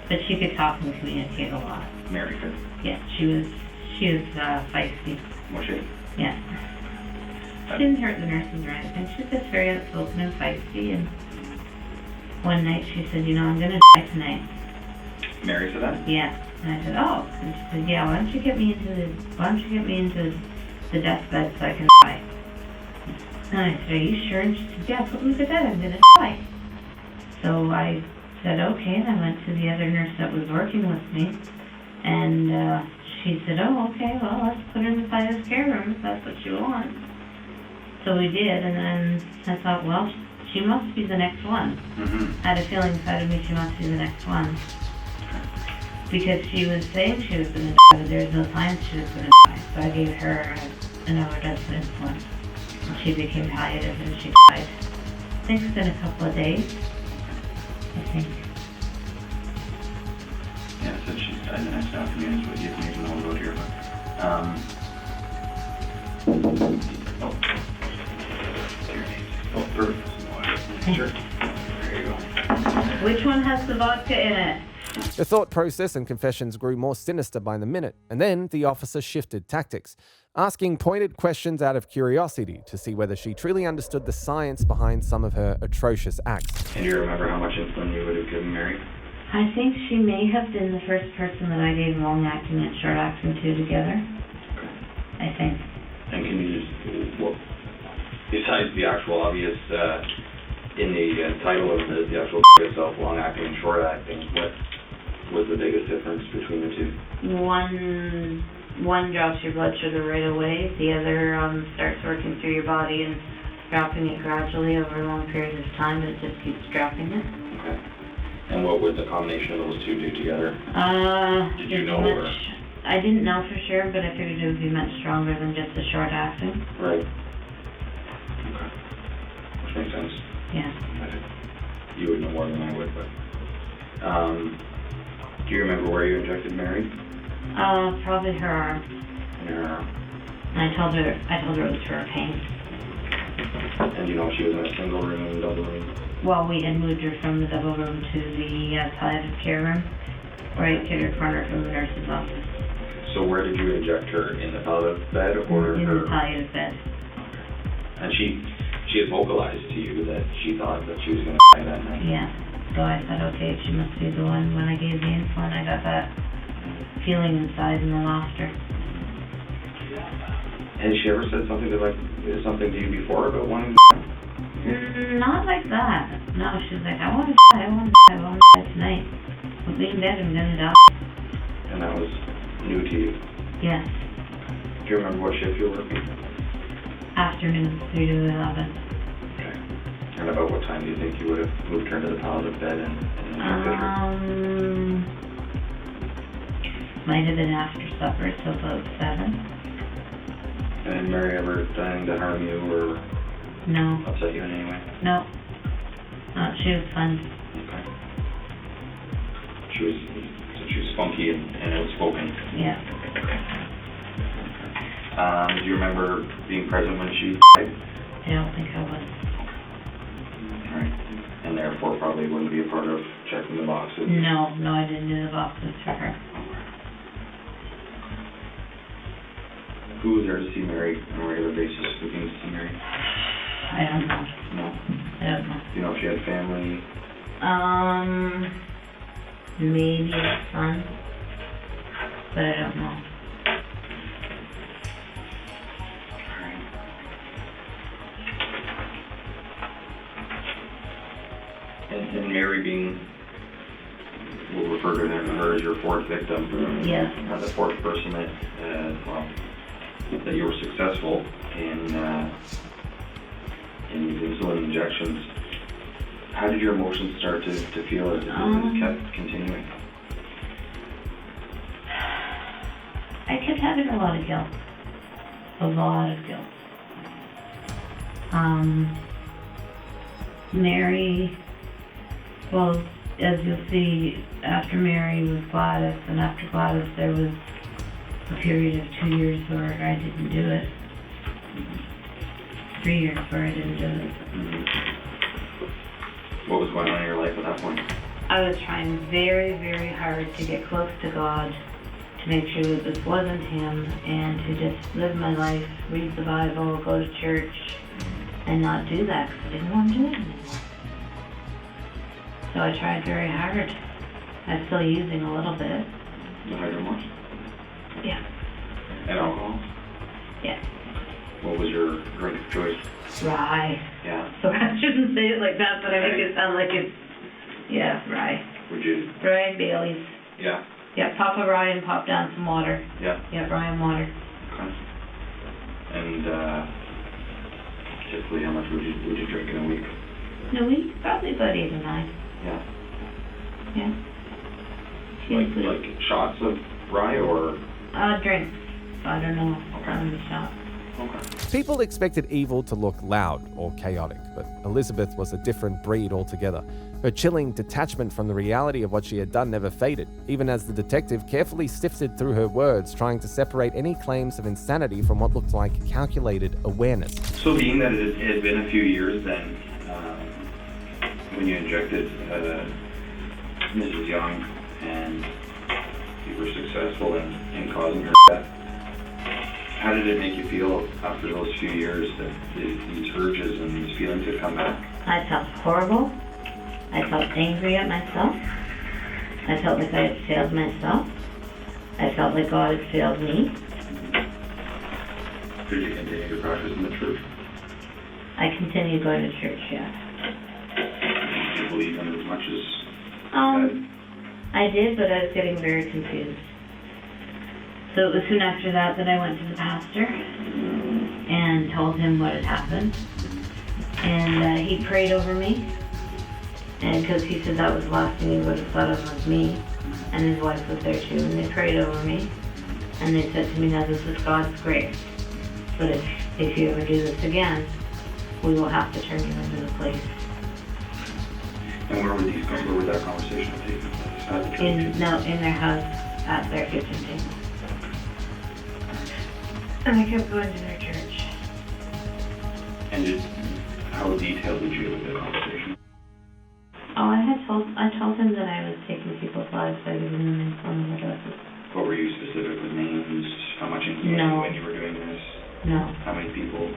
But she could talk and communicate a lot. Mary could? Yeah, she was feisty. Was she? Yeah. She didn't hurt the nurses or anything. She was just very outspoken and feisty. And one night she said, I'm gonna die tonight. Mary said that? Yeah. And I said, oh. And she said, yeah. Why don't you get me into the deathbed so I can die? And I said, are you sure? And she said, yeah. Put me to bed. I'm gonna die. So I said, okay. And I went to the other nurse that was working with me, and she said, oh, okay. Well, let's put her in the Silas care room if that's what you want. So we did, and then I thought, well, she must be the next one. Mm-hmm. I had a feeling inside of me she must be the next one. Because she was saying she was going to die, but there was no signs she was going to die. So I gave her an overdose of insulin. And she became palliative and she died. I think within a couple of days. I think. Yeah, it said she died the next afternoon, is what you can even know about here. Sure. There you go. Which one has the vodka in it? The thought process and confessions grew more sinister by the minute, and then the officer shifted tactics, asking pointed questions out of curiosity to see whether she truly understood the science behind some of her atrocious acts. And do you remember how much insulin you would have given Mary? I think she may have been the first person that I gave long-acting and short-acting to together. Okay. I think. And can you just, besides the actual obvious, in the title of the actual itself, long-acting and short-acting, what was the biggest difference between the two? One drops your blood sugar right away. The other starts working through your body and dropping it gradually over long periods of time, and it just keeps dropping it. Okay. And what would the combination of those two do together? Did you it'd be know, or? I didn't know for sure, but I figured it would be much stronger than just a short acting. Right. Okay. Which makes sense. Yeah. You would know more than I would, but. Do you remember where you injected Mary? Probably her arm. In her arm. And I told her it was for her pain. And you know she was in a single room, double room? Well, we had moved her from the double room to the palliative care room, right kitty corner from the nurse's office. So where did you inject her? In the palliative bed or in her? the palliative bed. And she had vocalized to you that she thought that she was going to die that night. Yeah. So I said, okay, she must be the one. When I gave the insulin, I got that feeling inside and I lost her. Has she ever said something to you before about wanting to die? Not like that. No, she's like, I want to die, I want to die, I want to die tonight. I'm being dead, I'm gonna die. And that was new to you? Yes. Do you remember what shift you were working? Afternoon, 3 to 11. Okay. And about what time do you think you would have moved her into the palliative bed and injected her? Might have been after supper, so about 7. And Mary ever done anything to harm you or No. upset you in any way? No. She was fun. Okay. She was funky and outspoken. Yeah. Do you remember being present when she died? I don't think I was. Right. And therefore probably wouldn't be a part of checking the boxes? No, I didn't do the boxes for her. Who was there to see Mary on a regular basis? Who came to see Mary? I don't know. No. I don't know. Do you know if she had family? Maybe a son, but I don't know. And Mary being, we'll refer to her as your fourth victim. Yes. The fourth person that you were successful in these insulin injections. How did your emotions start to feel as it kept continuing? I kept having a lot of guilt. A lot of guilt. Mary, well, as you'll see, after Mary was Gladys, and after Gladys there was a period of 2 years where I didn't do it. 3 years where I didn't do it. What was going on in your life at that point? I was trying very, very hard to get close to God, to make sure that this wasn't Him, and to just live my life, read the Bible, go to church, and not do that because I didn't want to do it anymore. So I tried very hard. I'm still using a little bit. The hydromorphs? Yeah. And alcohol? Yeah. What was your drink of choice? Rye. Yeah. So I shouldn't say it like that, but I make it sound like it's, yeah, rye. Would you? Rye and Bailey's. Yeah. Yeah, pop a rye and pop down some water. Yeah. Yeah, rye and water. Okay. And typically, how much would you drink in a week? In a week, probably about 8 or 9. Yeah. Yeah. Like shots of rye or? Drinks. I don't know. How many shots. Okay. People expected Evil to look loud or chaotic, but Elizabeth was a different breed altogether. Her chilling detachment from the reality of what she had done never faded, even as the detective carefully sifted through her words, trying to separate any claims of insanity from what looked like calculated awareness. So being that it had been a few years then, when you injected Mrs. Young and you were successful in causing her death, how did it make you feel after those few years that these urges and these feelings had come back? I felt horrible. I felt angry at myself. I felt like I had failed myself. I felt like God had failed me. Did you continue to practice in the church? I continued going to church, yeah. Did you believe in as much as I did, but I was getting very confused. So it was soon after that I went to the pastor and told him what had happened. And he prayed over me. And because he said that was the last thing he would have thought of was me, and his wife was there too, and they prayed over me. And they said to me, now this is God's grace. But if you ever do this again, we will have to turn you into the police. And where would that conversation have taken place? At the church? In their house, at their kitchen table. And I kept going to their church. And how detailed did you with the conversation? Oh, I told him that I was taking people's lives by giving them informal addresses. What were you specific with names? How much influence No. when you were doing this? No. How many people?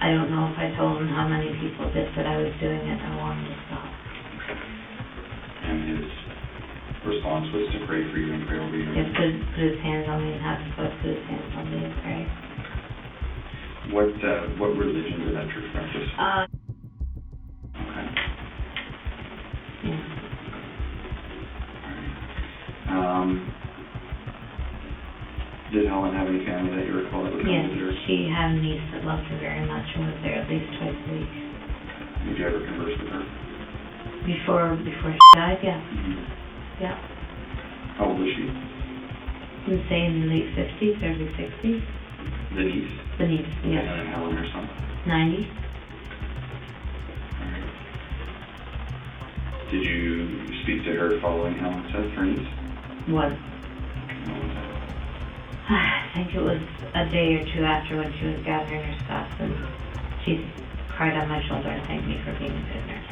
I don't know if I told him how many people, just that I was doing it and I wanted to stop. And his response was to pray for you and pray over you. He put his hands on me and had to put his hands on me and pray. What religion did that church practice? Okay. Yeah. Did Helen have any family that you recall that would come Yes, visit her? she had a niece that loved her very much and was there at least twice a week. Did you ever converse with her? Before she died, yeah. Yeah. How old was she? I would say in the late 50s, early 60s. The niece? The niece, yes. And then Helen, her son? 90. Did you speak to her following Helen's death, her niece? What? What was that? I think it was a day or two after when she was gathering her stuff, and she cried on my shoulder and thanked me for being a good nurse.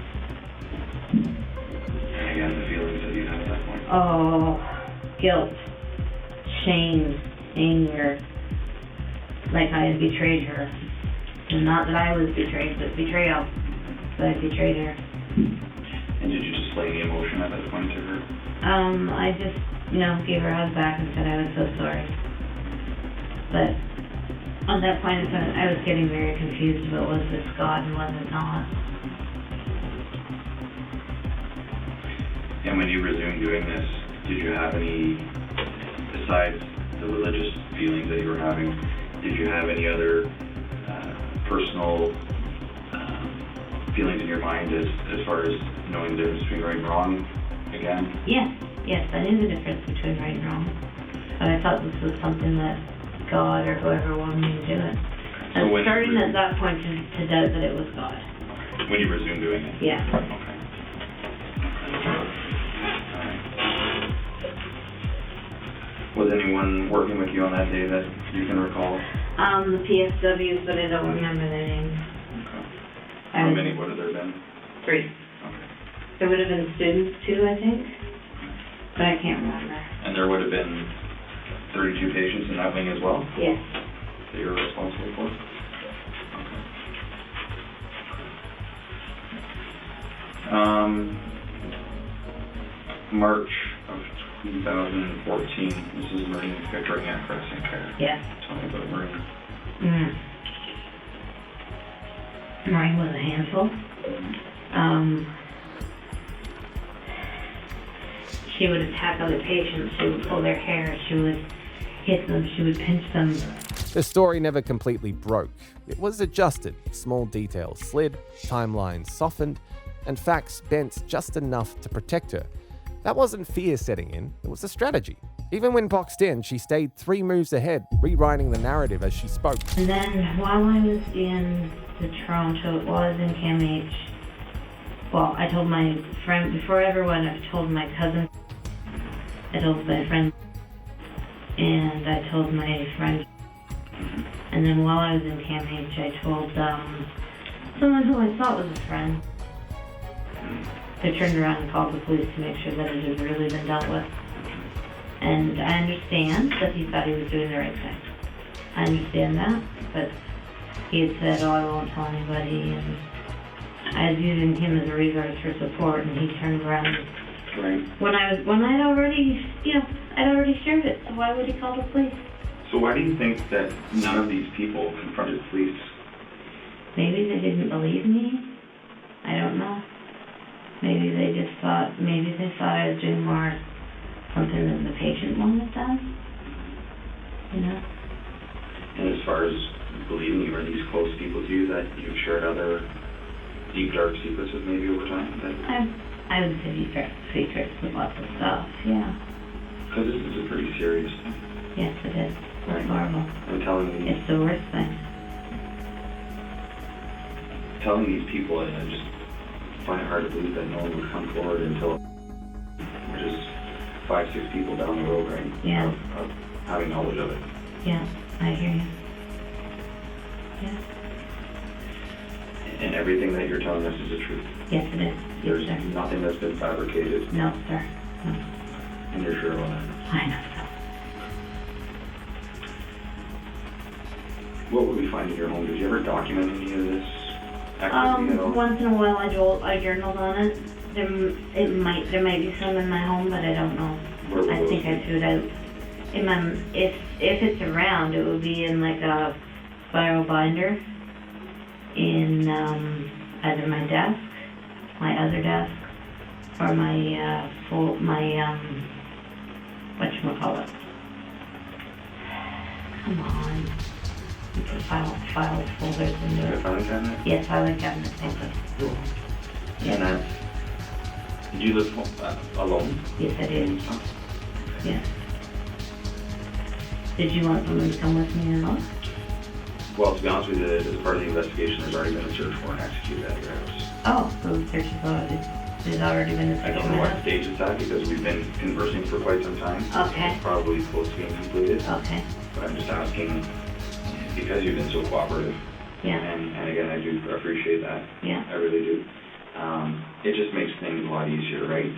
And again, the feelings that you had at that point? Oh, guilt, shame, anger, like I had betrayed her. And not that I was betrayed, but betrayal. That I betrayed her. And did you display any emotion at that point to her? I just, gave her a hug back and said I was so sorry. But on that point in time, I was getting very confused about was this God and was it not. And when you resumed doing this, did you have any, besides the religious feelings that you were having, did you have any other personal feelings in your mind as far as knowing the difference between right and wrong again? Yes, I knew the difference between right and wrong. But I thought this was something that God or whoever wanted me to do it. So I'm starting at that point to doubt that it was God. When you resumed doing it? Yeah. Okay. Was anyone working with you on that day that you can recall? The PSWs, but I don't remember their names. Okay. How many would have there been? 3. Okay. There would have been students too, I think. But I can't remember. And there would have been 32 patients in that wing as well Yes. that you were responsible for? Okay. March of 2014, this is Marine Victoria at Crescent Care. Yes. Tell me about Marine. Maureen was a handful. She would attack other patients. She would pull their hair. She would hit them. She would pinch them. The story never completely broke. It was adjusted, small details slid, timelines softened, and facts bent just enough to protect her. That wasn't fear setting in, it was a strategy. Even when boxed in, she stayed 3 moves ahead, rewriting the narrative as she spoke. And then while I was in the Toronto, while I was in CAMH, well, I told my friend, before everyone, I told my cousin, I told my friend, and I told my friend, and then while I was in CAMH, I told someone who I thought was a friend. They turned around and called the police to make sure that it had really been dealt with. And I understand that he thought he was doing the right thing. I understand that, but he had said, oh, I won't tell anybody, and I was using him as a resource for support, and he turned around. Right. When I'd already, I'd already shared it, so why would he call the police? So why do you think that none of these people confronted police? Maybe they didn't believe me. I don't know. Maybe they thought I was doing more something than the patient wanted done. And as far as believing you, are these close people to you that you've shared other deep, dark secrets with maybe over time? I would say deep dark secrets with lots of stuff, yeah. Because this is a pretty serious thing. Yes, it is. It's horrible. I'm telling you, It's the worst thing. telling these people, I just find it hard to believe that no one would come forward until we're just 5-6 people down the road, right? Yeah. Of having knowledge of it. Yeah, I hear you. Yeah. And everything that you're telling us is the truth. Yes, it is. There's Yes, sir. nothing that's been fabricated, No, sir. No. and you're sure about that. I know, so. What would we find in your home? Did you ever document any of this activity at all? Once in a while I journaled on it. There might be some in my home, but I don't know. Where were I those? think I threw it out. In my, if it's around, it would be in like a spiral binder in either my desk, my other desk, or my whatchamacallit. Come on. You put files, folders in Your there. filing cabinet? Yes, filing cabinet, thank you. Cool. Yeah. And do you live alone? Yes, I do. Yes. Did you want someone to come with me or not? Well, to be honest with you, as part of the investigation, there's already been a search warrant executed at your house. Oh, so the search is already, there's already been a I search don't know what warrant? stage it's at because we've been conversing for quite some time. Okay. It's probably close to being completed. Okay, But I'm just asking because you've been so cooperative. yeah, And again, I do appreciate that. yeah, I really do. It just makes things a lot easier, right?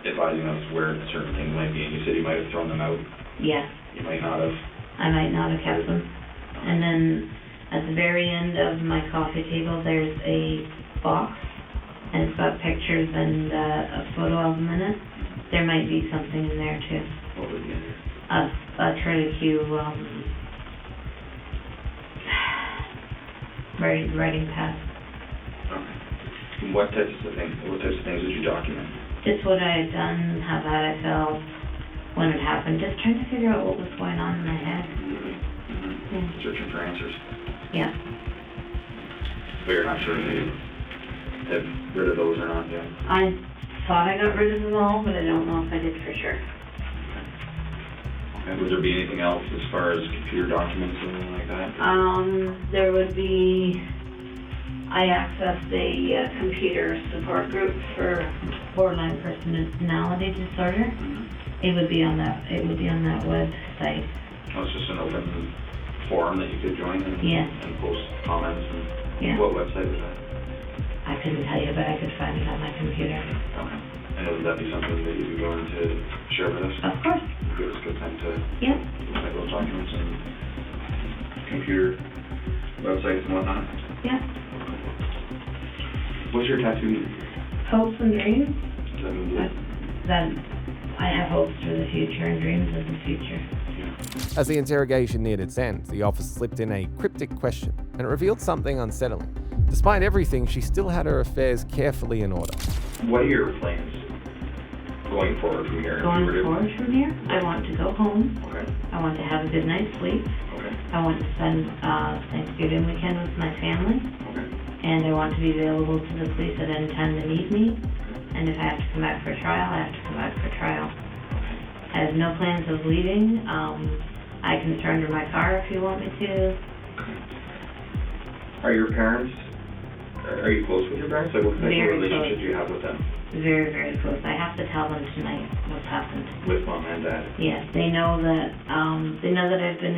Advising us where certain things might be. And you said you might have thrown them out. yeah. You might not have. I might not have kept them. And then at the very end of my coffee table, there's a box, and it's got pictures and a photo album in it. There might be something in there too. What would be in there? A Trinity writing pad. Okay. What types of things did you document? Just what I had done, how bad I felt when it happened. Just trying to figure out what was going on in my head. Yeah. Searching for answers. Yeah. But you're not sure if you have rid of those or not yet. I thought I got rid of them all, but I don't know if I did for sure. And would there be anything else as far as computer documents or anything like that? There would be, I accessed a computer support group for borderline personality disorder. It would be on that website. Oh, it's just an open forum that you could join and, Yes. and post comments and Yeah. what website was that? I couldn't tell you, but I could find it on my computer. Okay. And would that be something that you'd be willing to share with us? Of course. Give us good time to Yep. look at those documents and computer websites and whatnot. Yeah. What's your tattoo? Hopes and dreams. Does that mean That I have hopes for the future and dreams of the future. As the interrogation neared its end, the officer slipped in a cryptic question and revealed something unsettling. Despite everything, she still had her affairs carefully in order. What are your plans going forward from here? Going forward from here, I want to go home. Okay. I want to have a good night's sleep. Okay. I want to spend Thanksgiving weekend with my family. Okay. And I want to be available to the police at any time they need me. And if I have to come back for trial, I have to come back for trial. I have no plans of leaving. I can surrender my car if you want me to. Are your parents, are you close with your parents? Like what type of Very relationship close. do you have with them? Very, very close. I have to tell them tonight what's happened. With mom and dad? Yes, they know that I've been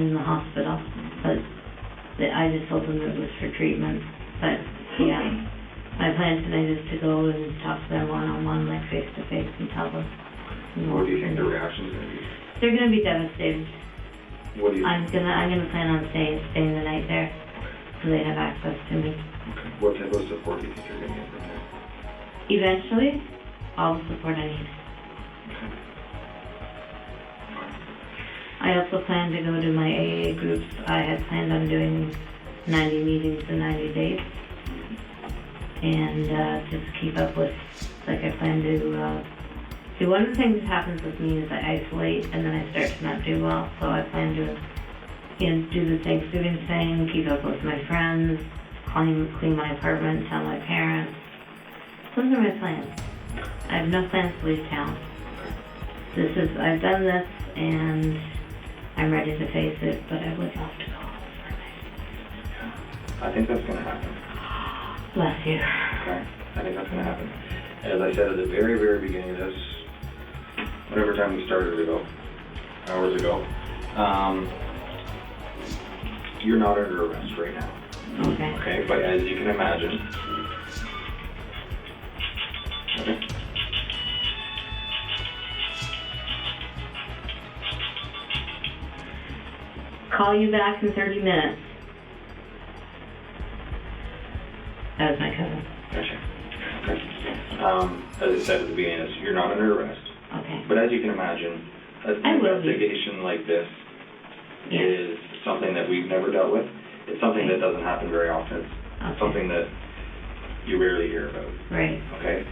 in the hospital, but I just told them it was for treatment. But yeah, my plan tonight is to go and talk to them one-on-one, like face-to-face, and tell them. What do you think their reaction's gonna be? They're gonna be devastated. What do you I'm gonna plan on staying the night there, so they have access to me. What type of support do you think you're gonna get from there? Eventually, all the support I need. I also plan to go to my AA groups. I had planned on doing 90 meetings in 90 days. And just keep up with, like I plan to, see, one of the things that happens with me is I isolate and then I start to not do well. So I plan to and do the Thanksgiving thing, keep up with my friends, clean my apartment, tell my parents. Those are my plans. I have no plans to leave town. I've done this, and I'm ready to face it, but I would love to go home for a night. I think that's going to happen. Bless you. Okay. I think that's going to happen. As I said at the very, very beginning of this, whatever time we started ago, hours ago, you're not under arrest right now. Okay. Okay, but as you can imagine, okay. Call you back in 30 minutes. That was my cousin. Gotcha. Okay. As I said at the beginning, you're not under arrest. Okay. But as you can imagine, an I will be. investigation like this Yes. is something that we've never dealt with. It's something that doesn't happen very often. It's Okay. something that you rarely hear about. Right. Okay?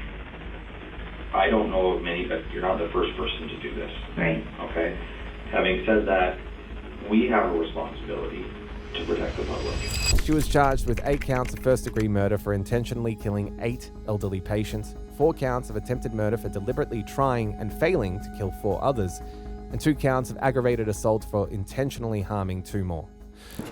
I don't know of many, but you're not the first person to do this. Right. Okay? Having said that, we have a responsibility to protect the public. She was charged with 8 counts of first-degree murder for intentionally killing 8 elderly patients, 4 counts of attempted murder for deliberately trying and failing to kill 4 others, and 2 counts of aggravated assault for intentionally harming 2 more.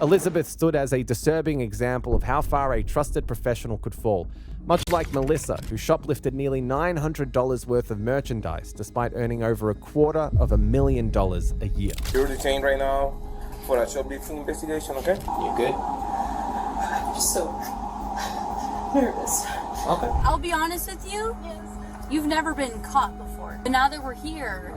Elizabeth stood as a disturbing example of how far a trusted professional could fall, much like Melissa, who shoplifted nearly $900 worth of merchandise despite earning over $250,000 a year. You're detained right now for a shoplifting investigation, okay? You good? I'm just so nervous. Okay. I'll be honest with you, you've never been caught before. But now that we're here,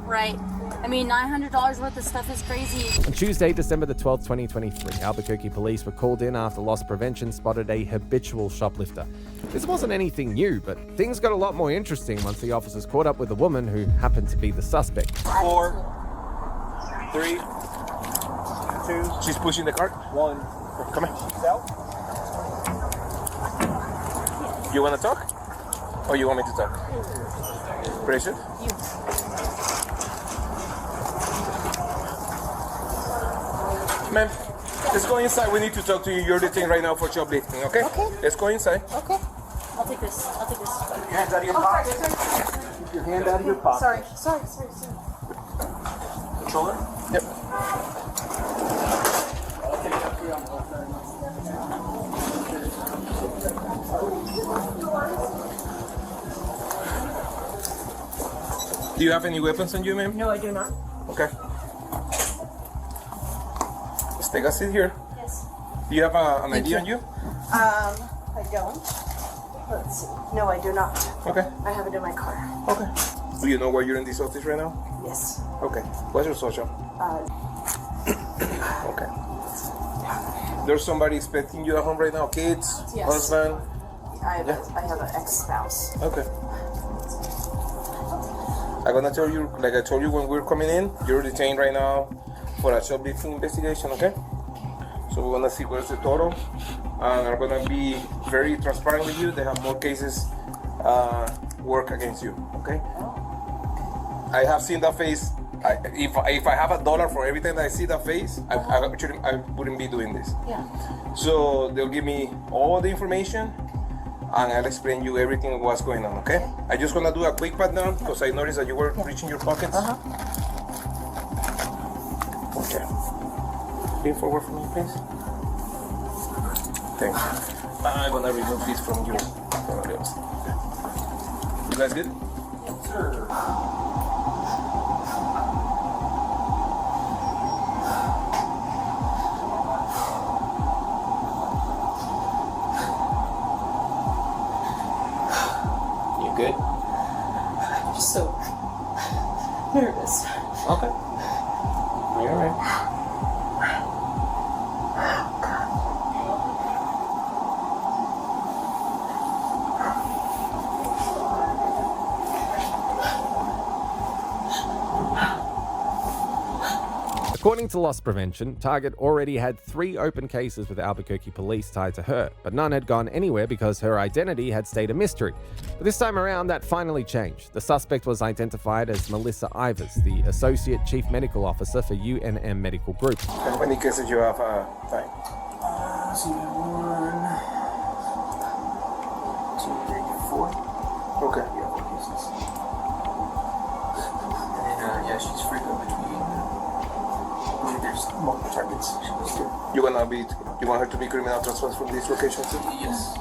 right? I mean, $900 worth of stuff is crazy. On Tuesday, December the 12th, 2023, Albuquerque police were called in after loss prevention spotted a habitual shoplifter. This wasn't anything new, but things got a lot more interesting once the officers caught up with a woman who happened to be the suspect. 4, 3, 2. She's pushing the cart. 1. Come here. You want to talk? Or you want me to talk? Pressure? Ma'am, let's go inside. We need to talk to you. You're detained right now for shoplifting, okay? Okay. Let's go inside. Okay. I'll take this. Your hands out of your pocket. Keep your hand out of your pocket. Sorry. Controller? Yep. Do you have any weapons on you, ma'am? No, I do not. Okay. Let's take a seat here. Yes. Do you have an ID on you? I don't. Let's see. No, I do not. Okay. I have it in my car. Okay. Do you know where you're in this office right now? Yes. Okay. What's your social? Okay. There's somebody expecting you at home right now? Kids? Yes. Husband? I have an ex-spouse. Okay. I'm gonna tell you, like I told you when we were coming in, you're detained right now for a shoplifting investigation, okay? So we're gonna see where's the total. And I'm gonna be very transparent with you. They have more cases work against you, okay? I have seen that face. If I have $1 for every time that I see that face, I wouldn't be doing this. Yeah. So they'll give me all the information and I'll explain you everything what's going on, okay? I'm just gonna do a quick pat down because I noticed that you were reaching your pockets. Okay. Lean forward for me, please. Thanks. I'm gonna remove this from you. You guys good? Yes, sir. Good? I'm just so nervous. Okay. You're all right. According to loss prevention, Target already had 3 open cases with Albuquerque police tied to her, but none had gone anywhere because her identity had stayed a mystery. But this time around, that finally changed. The suspect was identified as Melissa Ivers, the Associate Chief Medical Officer for UNM Medical Group. How many cases you have, time? 1, 2, 3, 4. Okay. Yeah, 4 cases. And then, yeah, she's frequent between. I believe there's multiple targets she goes to. You want her to be criminal trespass from this location too? Yes.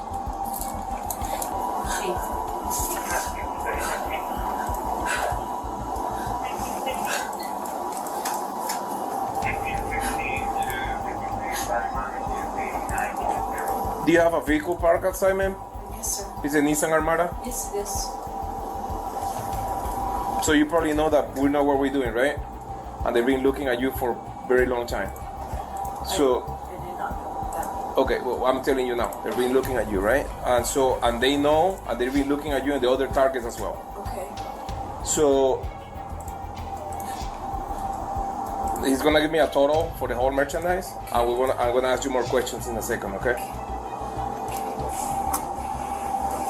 Do you have a vehicle parked outside, ma'am? Yes, sir. Is it Nissan Armada? Yes, it is. So you probably know that we know what we're doing, right? And they've been looking at you for a very long time. So, I did not know that. okay, well, I'm telling you now, they've been looking at you, right? And they know, and they've been looking at you and the other targets as well. Okay. So, he's gonna give me a total for the whole merchandise, and I'm gonna ask you more questions in a second, okay?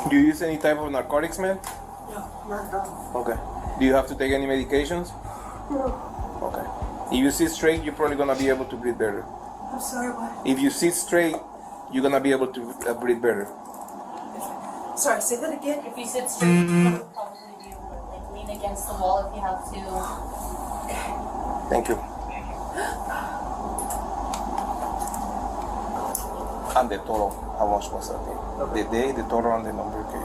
Do you use any type of narcotics, man? No, not at all. Okay. Do you have to take any medications? No. Okay. If you sit straight, you're probably gonna be able to breathe better. I'm sorry, what? If you sit straight, you're gonna be able to breathe better. Sorry, say that again. If you sit straight, you'll probably be able to like lean against the wall if you have to. Thank you. And the total, how much was that day? Okay. The day, the total, and the number. Okay.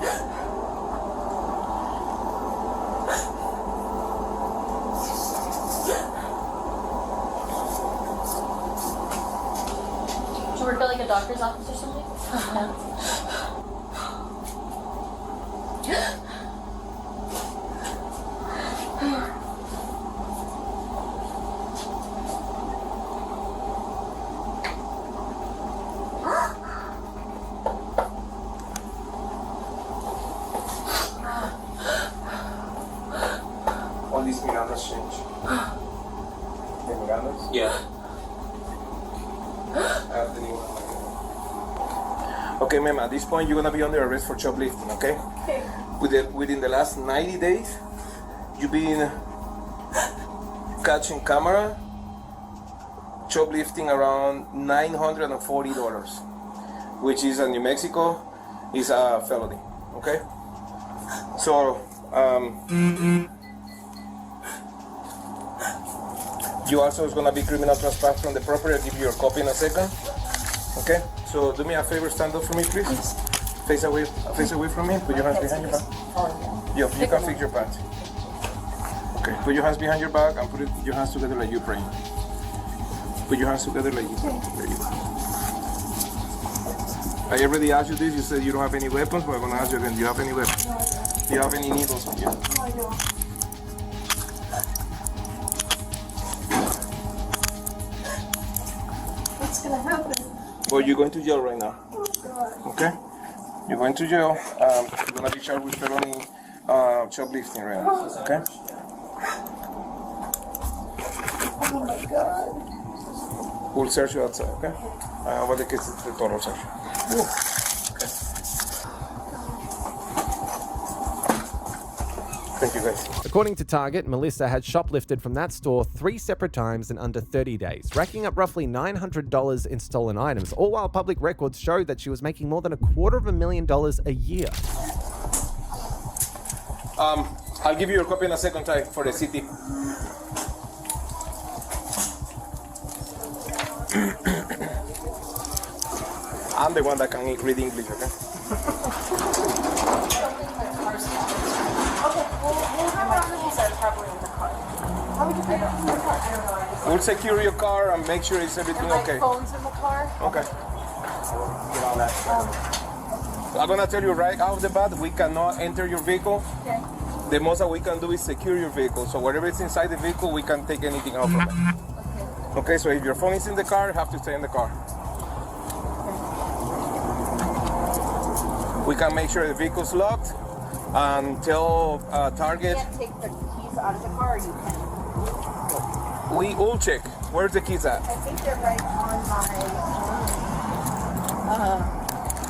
Do you work at like a doctor's office or something? All these Mirandas change. The Mirandas? Yeah. I have the new one. Okay, ma'am, at this point, you're gonna be under arrest for shoplifting, okay? Okay. Within the last 90 days, you've been catching camera, shoplifting around $940, which is in New Mexico, is a felony, okay? So, you also is gonna be criminal trespass from the property. I'll give you your copy in a second, okay? So do me a favor, stand up for me, please. Face away from me. Put your hands behind your back. You can fix your pants. Okay, put your hands behind your back and put your hands together like you're praying. Put your hands together like you're praying. There you go. I already asked you this. You said you don't have any weapons, but I'm gonna ask you again. Do you have any weapons? Do you have any needles on you? No, I don't. What's gonna happen? Well, you're going to jail right now. Oh, God. Okay? You're going to jail. You're gonna be charged with felony shoplifting right now. Okay? Oh, my God. We'll search you outside, okay? What the case is the total search. Okay. Thank you, guys. According to Target, Melissa had shoplifted from that store 3 separate times in under 30 days, racking up roughly $900 in stolen items, all while public records showed that she was making more than $250,000 a year. I'll give you your copy in a second, Ty, for the city. I'm the one that can read English, okay? We'll secure your car and make sure it's everything okay. Phone's in the car. Okay. I'm gonna tell you right out of the bat, we cannot enter your vehicle. Okay. The most that we can do is secure your vehicle. So whatever is inside the vehicle, we can't take anything out from it. Okay, so if your phone is in the car, you have to stay in the car. We can make sure the vehicle's locked and tell Target. You can't take the keys out of the car, or you can. We will check. Where's the keys at? I think they're right on my,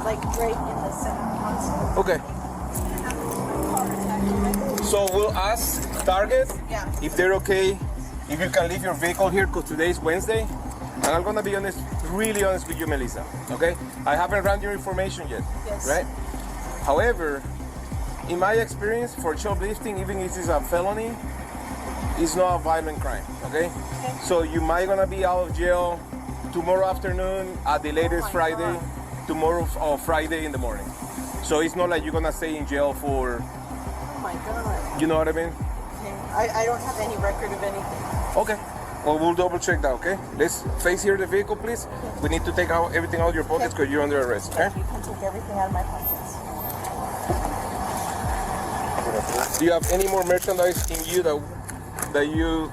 like right in the center console. Okay. So we'll ask Target if they're okay, if you can leave your vehicle here, because today's Wednesday. And I'm gonna be honest, really honest with you, Melissa, okay? I haven't run your information yet, right? However, in my experience, for shoplifting, even if it's a felony, it's not a violent crime, okay? So you might gonna be out of jail tomorrow afternoon, at the latest Friday, tomorrow or Friday in the morning. So it's not like you're gonna stay in jail for, Oh my God. you know what I mean? I don't have any record of anything. Okay. Well, we'll double check that, okay? Let's face here the vehicle, please. We need to take out everything out of your pockets because you're under arrest, okay? You can take everything out of my pockets. Do you have any more merchandise in you that you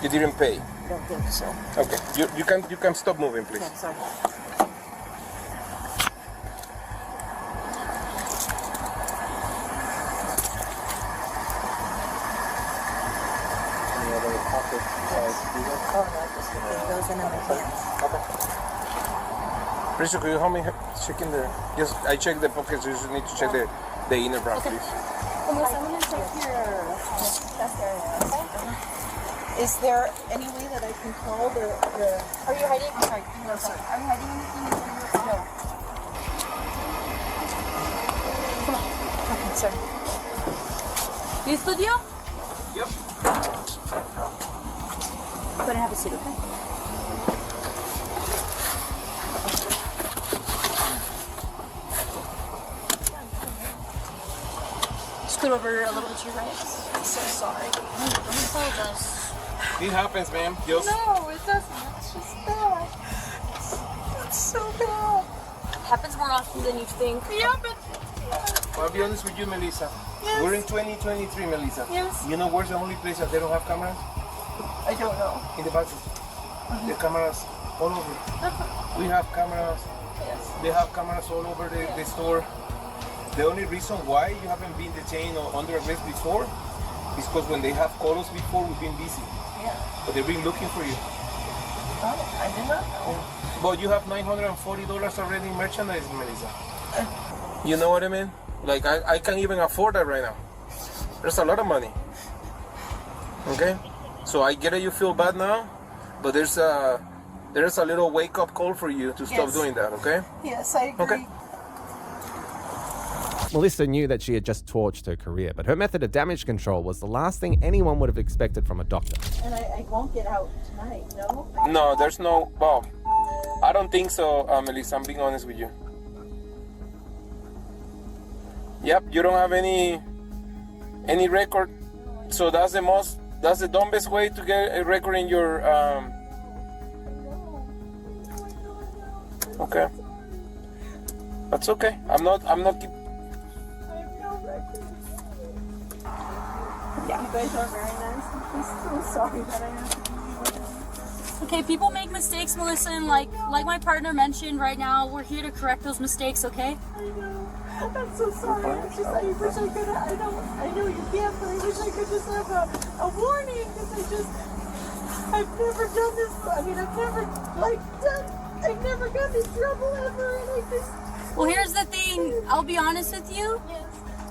didn't pay? I don't think so. Okay. You can stop moving, please. Okay, sorry. Oh, no, just it goes in my pants. Priscilla, could you help me checking the... Yes, I checked the pockets. You just need to check the inner bra, please. Melissa, I'm going to check your chest area, okay? Is there any way that I can call the... Are you hiding? I'm sorry. No, sorry. Are you hiding anything in your phone? No. Come on. Okay, sorry. ¿Listo, tío? Yep. Go ahead and have a seat, okay? Scoot over a little bit to your right. I'm so sorry. Don't apologize. It happens, ma'am. Just... No, it doesn't. It's just bad. It's so bad. Happens more often than you think. Yeah, but... I'll be honest with you, Melissa. Yes. We're in 2023, Melissa. Yes. You know where's the only place that they don't have cameras? I don't know. In the bathroom. The cameras all over. We have cameras. Yes. They have cameras all over the store. The only reason why you haven't been detained or under arrest before is because when they have called us before, we've been busy. Yeah. But they've been looking for you. Oh, I did not know. But you have $940 already in merchandise, Melissa. You know what I mean? Like, I can't even afford that right now. There's a lot of money. Okay? So I get it, you feel bad now, but there's a little wake-up call for you to stop doing that, okay? Yes, I agree. Okay. Melissa knew that she had just torched her career, but her method of damage control was the last thing anyone would have expected from a doctor. And I won't get out tonight, no? No, there's no... Well, I don't think so, Melissa. I'm being honest with you. Yep, you don't have any record. So that's the dumbest way to get a record in your... Okay. That's okay. I'm not keep... Yeah. You guys are very nice. I'm so sorry that I have to be. Okay, people make mistakes, Melissa, and like my partner mentioned right now, we're here to correct those mistakes, okay? I know. I'm so sorry. It's just, I wish I could. I know you can't, but I wish I could just have a warning, because I've never done this. I mean, I've never gotten in trouble ever, and I just... Well, here's the thing. I'll be honest with you. Yes.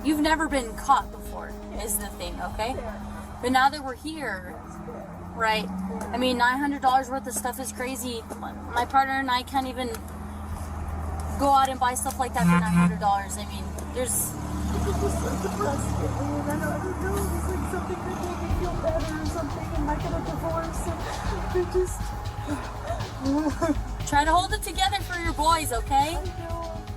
You've never been caught before, is the thing, okay? But now that we're here, right? I mean, $900 worth of stuff is crazy. My partner and I can't even go out and buy stuff like that for $900. I mean, there's... It's just so depressing. I mean, I don't know. It's like something that made me feel better or something. Am I going to divorce? And just... Try to hold it together for your boys, okay?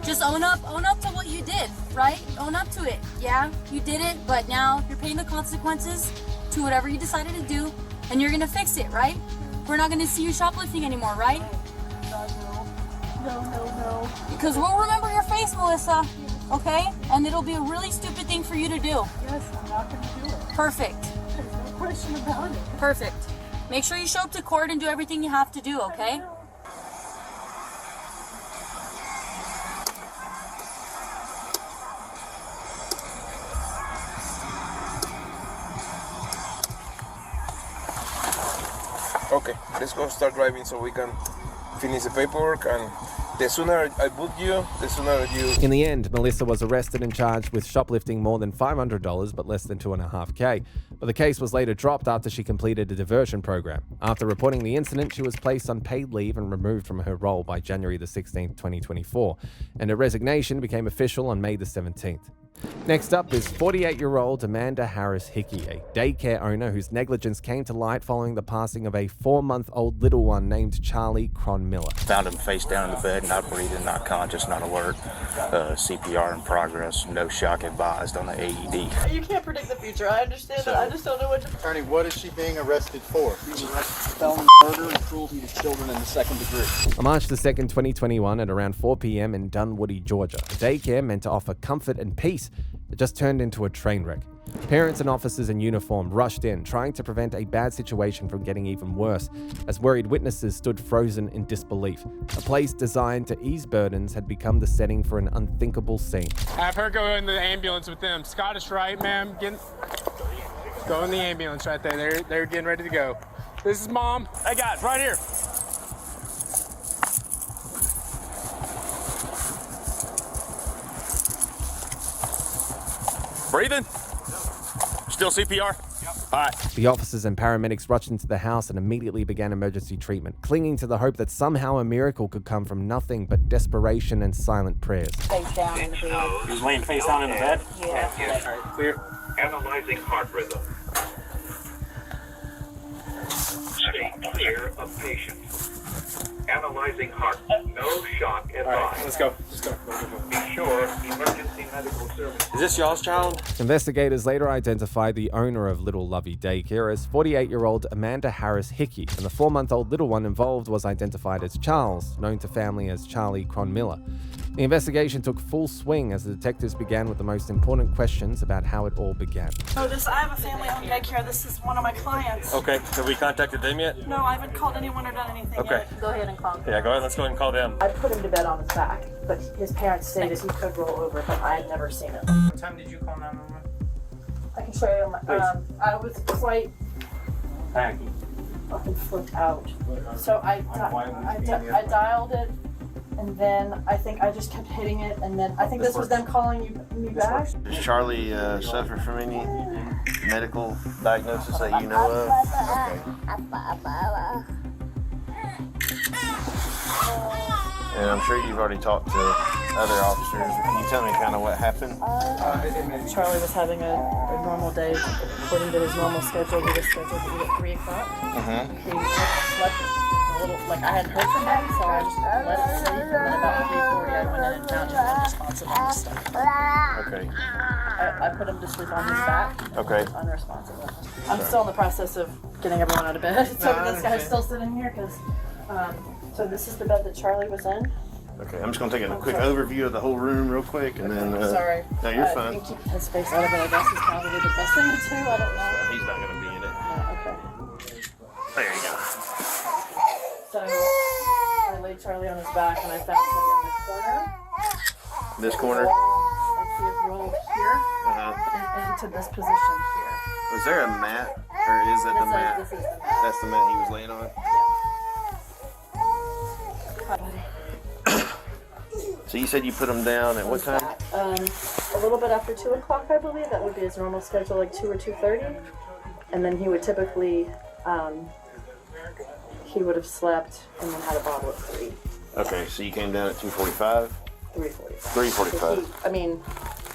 Just own up to what you did, right? Own up to it. Yeah, you did it, but now you're paying the consequences to whatever you decided to do, and you're gonna fix it, right? We're not gonna see you shoplifting anymore, right? No. Because we'll remember your face, Melissa, okay? And it'll be a really stupid thing for you to do. Yes, I'm not gonna do it. Perfect. There's no question about it. Perfect. Make sure you show up to court and do everything you have to do, okay? Okay, let's go start driving so we can finish the paperwork, and the sooner I book you, the sooner you... In the end, Melissa was arrested and charged with shoplifting more than $500 but less than $2.5K. But the case was later dropped after she completed a diversion program. After reporting the incident, she was placed on paid leave and removed from her role by January the 16th, 2024, and her resignation became official on May the 17th. Next up is 48-year-old Amanda Harris Hickey, a daycare owner whose negligence came to light following the passing of a 4-month-old little one named Charlie Cron Miller. Found him face down in the bed, not breathing, not conscious, not alert. CPR in progress, no shock advised on the AED. You can't predict the future. I understand that. I just don't know what to... Attorney, what is she being arrested for? She was arrested for felony murder and cruelty to children in the 2nd degree. On March the 2nd, 2021, at around 4 p.m. in Dunwoody, Georgia, a daycare meant to offer comfort and peace that just turned into a train wreck. Parents and officers in uniform rushed in, trying to prevent a bad situation from getting even worse, as worried witnesses stood frozen in disbelief. A place designed to ease burdens had become the setting for an unthinkable scene. Have her go in the ambulance with them. Scottish Rite, ma'am. Go in the ambulance right there. They're getting ready to go. This is Mom. Hey guys, right here. Breathing? Still CPR? Yep. All right. The officers and paramedics rushed into the house and immediately began emergency treatment, clinging to the hope that somehow a miracle could come from nothing but desperation and silent prayers. Face down in the bed. He was laying face down in the bed? Yeah. Clear. Analyzing heart rhythm. Stay clear of patient. Analyzing heart. No shock advised. All right, let's go. Be sure emergency medical services. Is this y'all's child? Investigators later identified the owner of Little Lovey Daycare as 48-year-old Amanda Harris Hickey, and the 4-month-old little one involved was identified as Charles, known to family as Charlie Cron Miller. The investigation took full swing as the detectives began with the most important questions about how it all began. I have a family-owned daycare. This is one of my clients. Okay, have we contacted them yet? No, I haven't called anyone or done anything Okay. yet. Go ahead and call. Yeah, go ahead, let's go ahead and call them. I put him to bed on his back, but his parents stated he could roll over, but I had never seen it. What time did you call 911? I can show you. I was quite Panicky. fucking flipped out. So I dialed it, and then I think I just kept hitting it, and then I think this was them calling me back. Does Charlie suffer from any medical diagnosis that you know of? Okay. And I'm sure you've already talked to other officers. Can you tell me kind of what happened? Charlie was having a normal day. According to his normal schedule, he was scheduled to eat at 3 o'clock. He slept a little, like I hadn't heard from him, so I just let him sleep. And then about 3:40, I went in and found him unresponsive on his stomach. Okay. I put him to sleep on his back. Okay. Unresponsive. I'm still in the process of getting everyone out of bed. So this guy's still sitting here because. So this is the bed that Charlie was in. Okay, I'm just going to take a quick overview of the whole room real quick, and then... Sorry. No, you're fine. You can keep his face out of it, I guess is probably the best thing to do. I don't know. He's not going to be in it. No, okay. There you go. So I laid Charlie on his back, and I found him in the corner. This corner? Like he had rolled here Uh-huh. into this position here. Was there a mat, or is that the mat? This is the mat. That's the mat he was laying on? Hi, buddy. So you said you put him down at what time? A little bit after 2 o'clock, I believe. That would be his normal schedule, like 2 or 2:30. And then he would typically, he would have slept and then had a bottle at 3. Okay, so you came down at 2:45? 3:45. 3:45. I mean,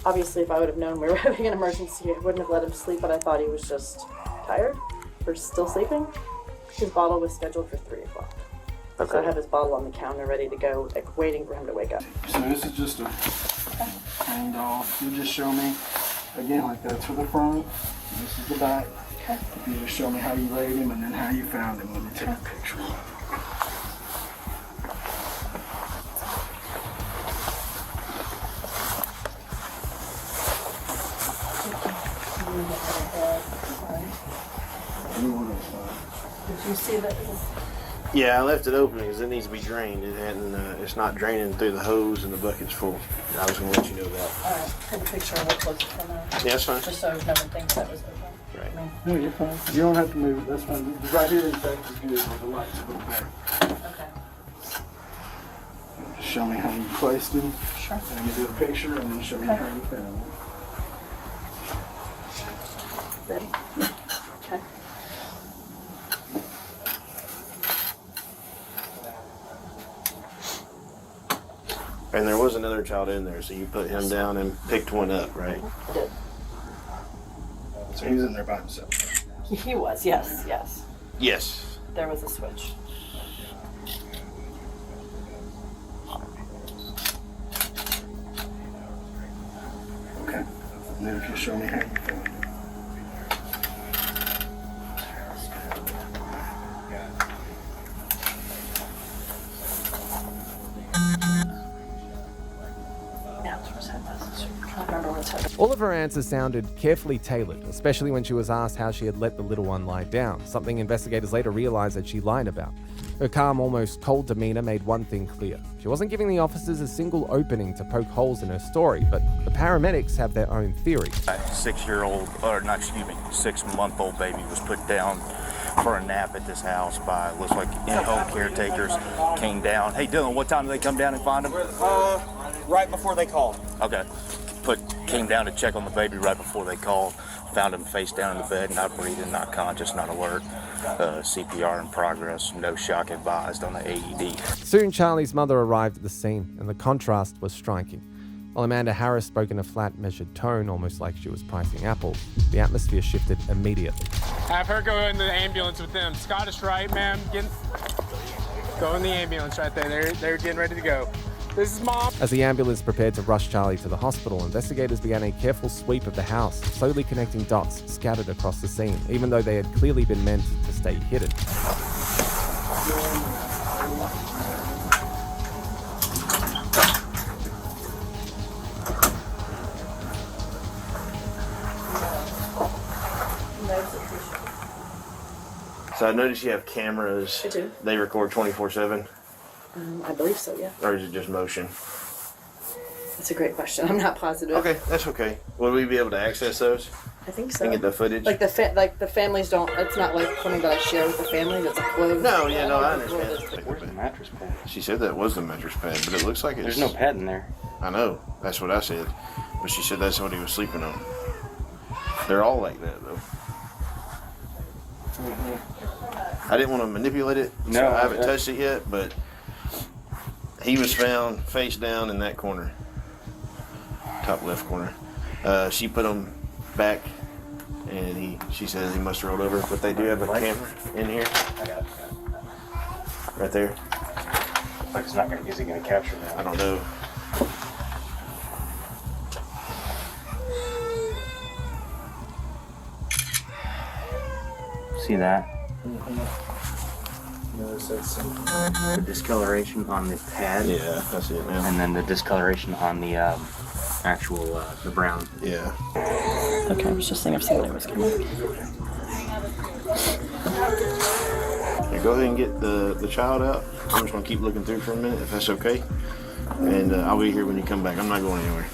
obviously, if I would have known we were having an emergency, I wouldn't have let him sleep, but I thought he was just tired or still sleeping. His bottle was scheduled for 3 o'clock. Okay. So I have his bottle on the counter ready to go, like waiting for him to wake up. So this is just a handoff. You just show me, again, like that's for the front, and this is the back. Okay. You just show me how you laid him and then how you found him. Let me take a picture. Did you see that? Yeah, I left it open because it needs to be drained. It hadn't. It's not draining through the hose, and the bucket's full. I was going to let you know that. Alright, take a picture of what was from there. Yeah, that's fine. Just so no one thinks that was open. Right. me. No, you're fine. You don't have to move it. That's fine. Right here in fact is good with the lights a little better. Okay. Just show me how you placed them. Sure. And you do a picture and then show me how you found them. Ready? Okay. And there was another child in there, so you put him down and picked one up, right? I did. So he's in there by himself. He was, yes, yes. Yes. There was a switch. Okay. And then if you show me how you found them. All of her answers sounded carefully tailored, especially when she was asked how she had let the little one lie down, something investigators later realized that she lied about. Her calm, almost cold demeanor made one thing clear. She wasn't giving the officers a single opening to poke holes in her story, but the paramedics have their own theory. A 6-month-old baby was put down for a nap at this house by, looks like in-home caretakers came down. Hey Dylan, what time did they come down and find him? Right before they called. Okay. Came down to check on the baby right before they called. Found him face down in the bed, not breathing, not conscious, not alert. CPR in progress, no shock advised on the AED. Soon, Charlie's mother arrived at the scene, and the contrast was striking. While Amanda Harris spoke in a flat, measured tone, almost like she was pricing apples, the atmosphere shifted immediately. Have her go in the ambulance with them. Scottish Rite, ma'am. Go in the ambulance right there. They're getting ready to go. This is Mom. As the ambulance prepared to rush Charlie to the hospital, investigators began a careful sweep of the house, slowly connecting dots scattered across the scene, even though they had clearly been meant to stay hidden. So I noticed you have cameras. I do. They record 24/7, I believe so, yeah. or is it just motion? That's a great question. I'm not positive. Okay, that's okay. Will we be able to access those? I think so. And get the footage? Like the families don't. It's not like something that I share with the family. It's a closed. No, yeah, no, I understand. Where's the mattress pad? She said that was the mattress pad, but it looks like it's... There's no pad in there. I know. That's what I said. But she said that's what he was sleeping on. They're all like that, though. I didn't want to manipulate it, so I haven't touched it yet, but he was found face down in that corner. Top left corner. She put him back, and she says he must have rolled over, but they do have a camera in here. I got it. Right there. Like it's not going to, is he going to capture that? I don't know. See that? Notice that's The discoloration on the pad. Yeah, that's it now. And then the discoloration on the actual, the brown. Yeah. Okay, I was just saying I've seen it was coming. Yeah, go ahead and get the child out. I'm just going to keep looking through for a minute, if that's okay. And I'll be here when you come back. I'm not going anywhere.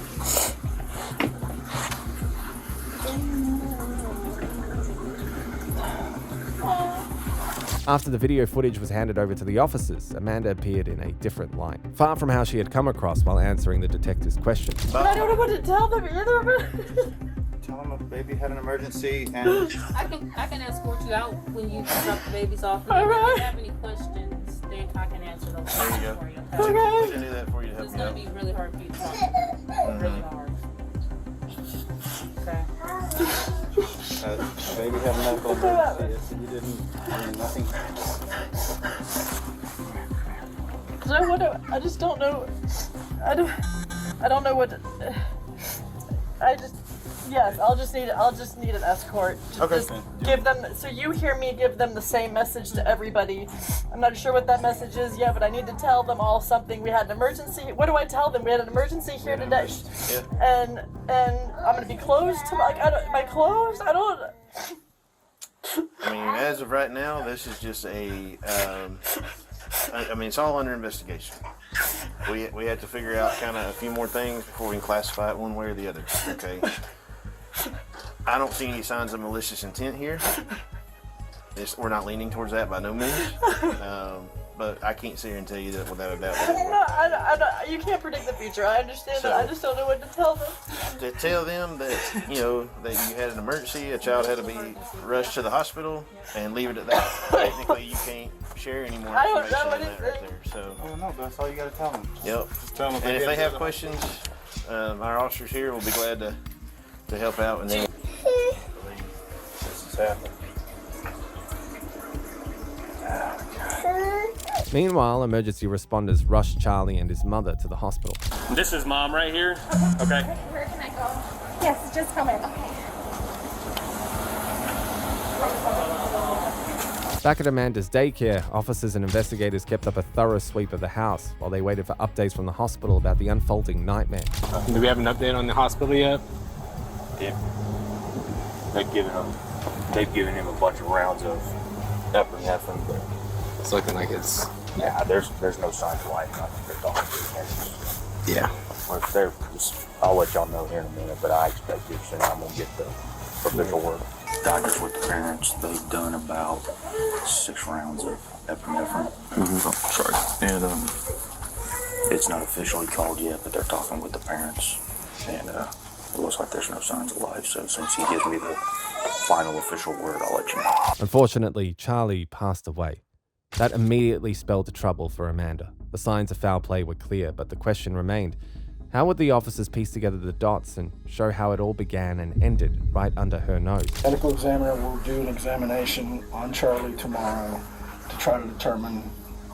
After the video footage was handed over to the officers, Amanda appeared in a different light, far from how she had come across while answering the detective's questions. But I don't know what to tell them either. Tell them a baby had an emergency and... I can escort you out when you drop the babies off. And All right. if you have any questions, then I can answer those There you questions go. for you. Okay. We can do that for you to help It's you going out. to be really hard for you to talk. Really hard. Okay. Baby had a medical emergency. You didn't... nothing... I just don't know. I don't know what. Yes, I'll just need an escort. Just give them. So you hear me give them the same message to everybody. I'm not sure what that message is yet, but I need to tell them all something. We had an emergency. What do I tell them? We had an emergency here today, and I'm gonna be closed. Am I closed? I don't. I mean, as of right now, this is just a... I mean, it's all under investigation. We had to figure out kind of a few more things before we can classify it one way or the other. Okay. I don't see any signs of malicious intent here. We're not leaning towards that by no means. But I can't sit here and tell you that without a doubt. You can't predict the future. I understand that. I just don't know what to tell them. To tell them that, that you had an emergency, a child had to be rushed to the hospital, and leave it at that. Technically, you can't share any more information than that right there. So, no, that's all you got to tell them. Yep. Just tell them And if they have questions, our officers here will be glad to help out. And then This is happening. Meanwhile, emergency responders rushed Charlie and his mother to the hospital. This is Mom right here. Okay. Where can I go? Yes, just come in. Okay. Back at Amanda's daycare, officers and investigators kept up a thorough sweep of the house while they waited for updates from the hospital about the unfolding nightmare. Do we have an update on the hospital yet? Yeah. They've given him a bunch of rounds of epinephrine, but it's looking like it's... Yeah, there's no signs of life. I think they're talking to him. Yeah. I'll let y'all know here in a minute, but I expect you soon I'm going to get the official word. Doctors with the parents, they've done about 6 rounds of epinephrine. Sorry. And it's not officially called yet, but they're talking with the parents. And it looks like there's no signs of life, so as soon as he gives me the final official word, I'll let you know. Unfortunately, Charlie passed away. That immediately spelled trouble for Amanda. The signs of foul play were clear, but the question remained, how would the officers piece together the dots and show how it all began and ended right under her nose? Medical examiner will do an examination on Charlie tomorrow to try to determine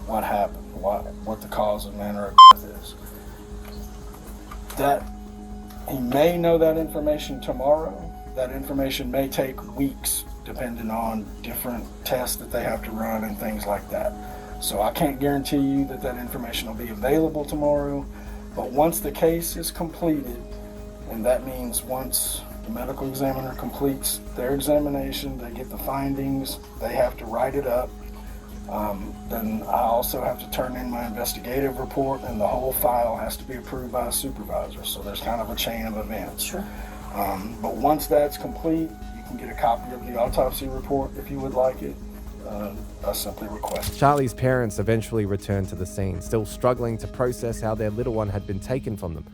what happened, what the cause and manner of death is. That he may know that information tomorrow. That information may take weeks, depending on different tests that they have to run and things like that. So I can't guarantee you that that information will be available tomorrow, but once the case is completed, and that means once the medical examiner completes their examination, they get the findings, they have to write it up, then I also have to turn in my investigative report, and the whole file has to be approved by a supervisor. So there's kind of a chain of events. Sure. But once that's complete, you can get a copy of the autopsy report if you would like it. I simply request. Charlie's parents eventually returned to the scene, still struggling to process how their little one had been taken from them,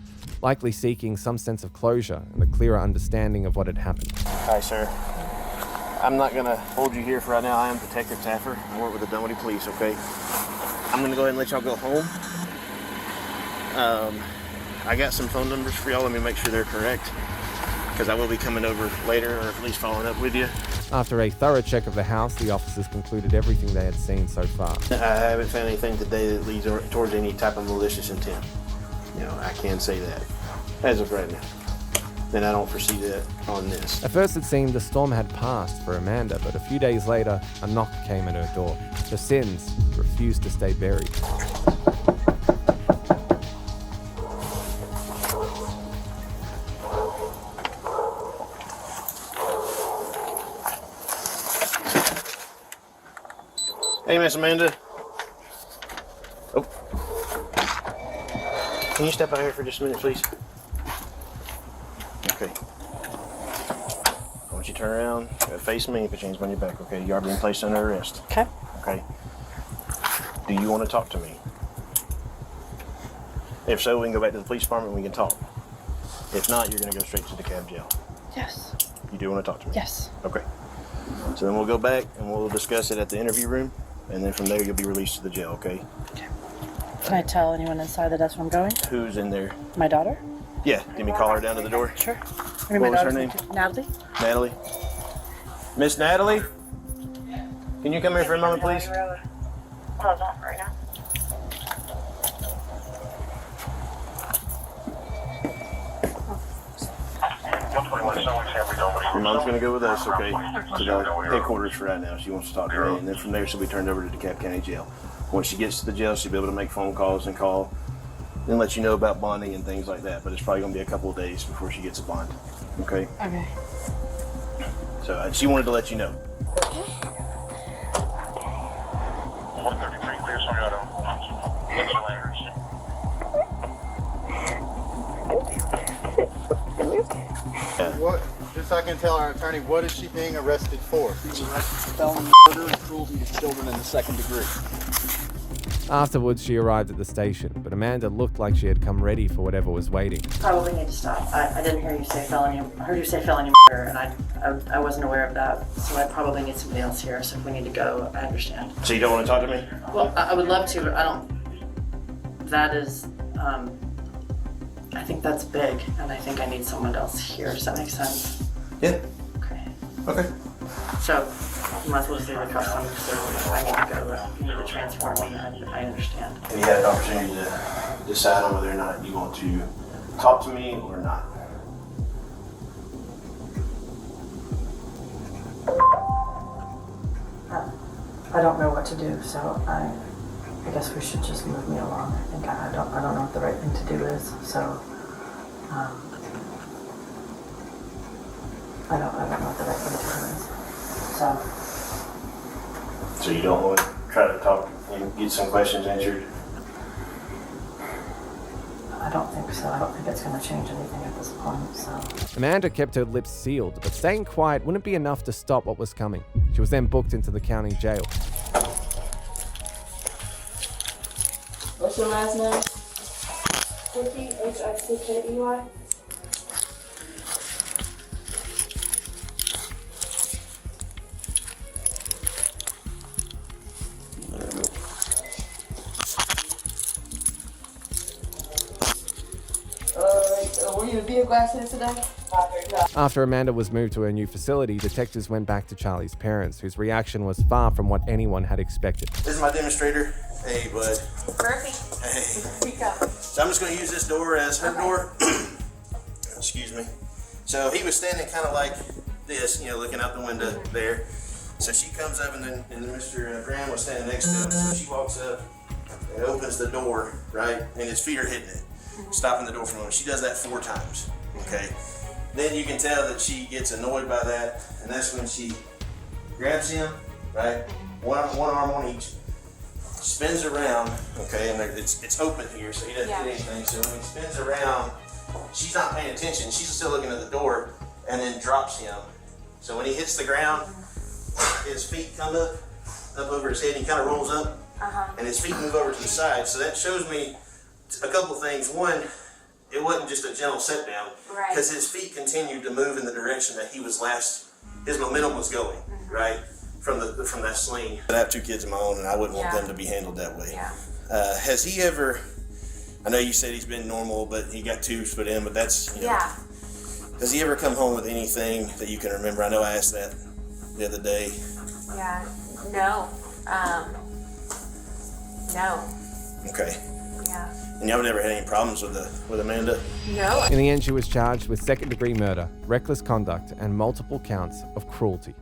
likely seeking some sense of closure and a clearer understanding of what had happened. Hi, sir. I'm not going to hold you here for right now. I am Detective Taffer. I work with the Dunwoody Police, okay? I'm going to go ahead and let y'all go home. I got some phone numbers for y'all. Let me make sure they're correct, because I will be coming over later, or at least following up with you. After a thorough check of the house, the officers concluded everything they had seen so far. I haven't found anything today that leads towards any type of malicious intent. I can say that as of right now. And I don't foresee that on this. At first it seemed the storm had passed for Amanda, but a few days later, a knock came at her door. Her sins refused to stay buried. Hey, Miss Amanda. Oh. Can you step out here for just a minute, please? Okay. I want you to turn around, face me, put your hands on your back, okay? You are being placed under arrest. Okay. Okay. Do you want to talk to me? If so, we can go back to the police department and we can talk. If not, you're going to go straight to the cab jail. Yes. You do want to talk to me? Yes. Okay. So then we'll go back and we'll discuss it at the interview room, and then from there you'll be released to the jail, okay? Can I tell anyone inside that that's where I'm going? Who's in there? My daughter? Yeah, give me call her down to the door. Sure. What was her name? Natalie. Natalie. Miss Natalie? Can you come here for a moment, please? Close off right now. Your mom's going to go with us, okay, to the headquarters for right now. She wants to talk to me, and then from there she'll be turned over to DeKalb County Jail. Once she gets to the jail, she'll be able to make phone calls and call and let you know about bonding and things like that, but it's probably going to be a couple of days before she gets a bond, okay? Okay. So she wanted to let you know. 133 clear Soriano. Yeah. What? Just so I can tell our attorney, what is she being arrested for? She's arrested for felony murder and cruelty to children in the 2nd degree. Afterwards, she arrived at the station, but Amanda looked like she had come ready for whatever was waiting. Probably need to stop. I didn't hear you say felony. I heard you say felony murder, and I wasn't aware of that. So I probably need somebody else here. So if we need to go, I understand. So you don't want to talk to me? Well, I would love to, but I don't. That is, I think that's big, and I think I need someone else here. Does that make sense? Yeah. Okay. Okay. So you might as well just leave the cuffs on because I need to go. You need to transfer me. I understand. And you had an opportunity to decide on whether or not you want to talk to me or not. I don't know what to do, so I guess we should just move me along. I think I don't know what the right thing to do is, so I don't know what the right thing to do is. So you don't want to try to talk and get some questions answered? I don't think so. I don't think it's going to change anything at this point, so. Amanda kept her lips sealed, but staying quiet wouldn't be enough to stop what was coming. She was then booked into the county jail. What's your last name? Hickey, Hickey. Were you in vehicle accident today? After Amanda was moved to her new facility, detectives went back to Charlie's parents, whose reaction was far from what anyone had expected. This is my demonstrator. Hey, bud. Murphy. Hey. Rico. So I'm just going to use this door as her door. Excuse me. So he was standing kind of like this, looking out the window there. So she comes up, and then Mr. Graham was standing next to him. So she walks up and opens the door, right? And his feet are hitting it, stopping the door from him. She does that 4 times, okay? Then you can tell that she gets annoyed by that, and that's when she grabs him, right? One arm on each, spins around, okay? And it's open here, so he doesn't get anything. So when he spins around, she's not paying attention. She's still looking at the door, and then drops him. So when he hits the ground, his feet come up over his head. He kind of rolls up, and his feet move over to the side. So that shows me a couple of things. One, it wasn't just a gentle set down, because his feet continued to move in the direction that he was his momentum was going, right, from that sling. I have 2 kids of my own, and I wouldn't want them to be handled that way. Has he ever? I know you said he's been normal, but he got tubes put in. But that's Has he ever come home with anything that you can remember? I know I asked that the other day. Yeah. No. No. Okay. Yeah. And y'all never had any problems with Amanda? No. In the end, she was charged with 2nd-degree murder, reckless conduct, and multiple counts of cruelty.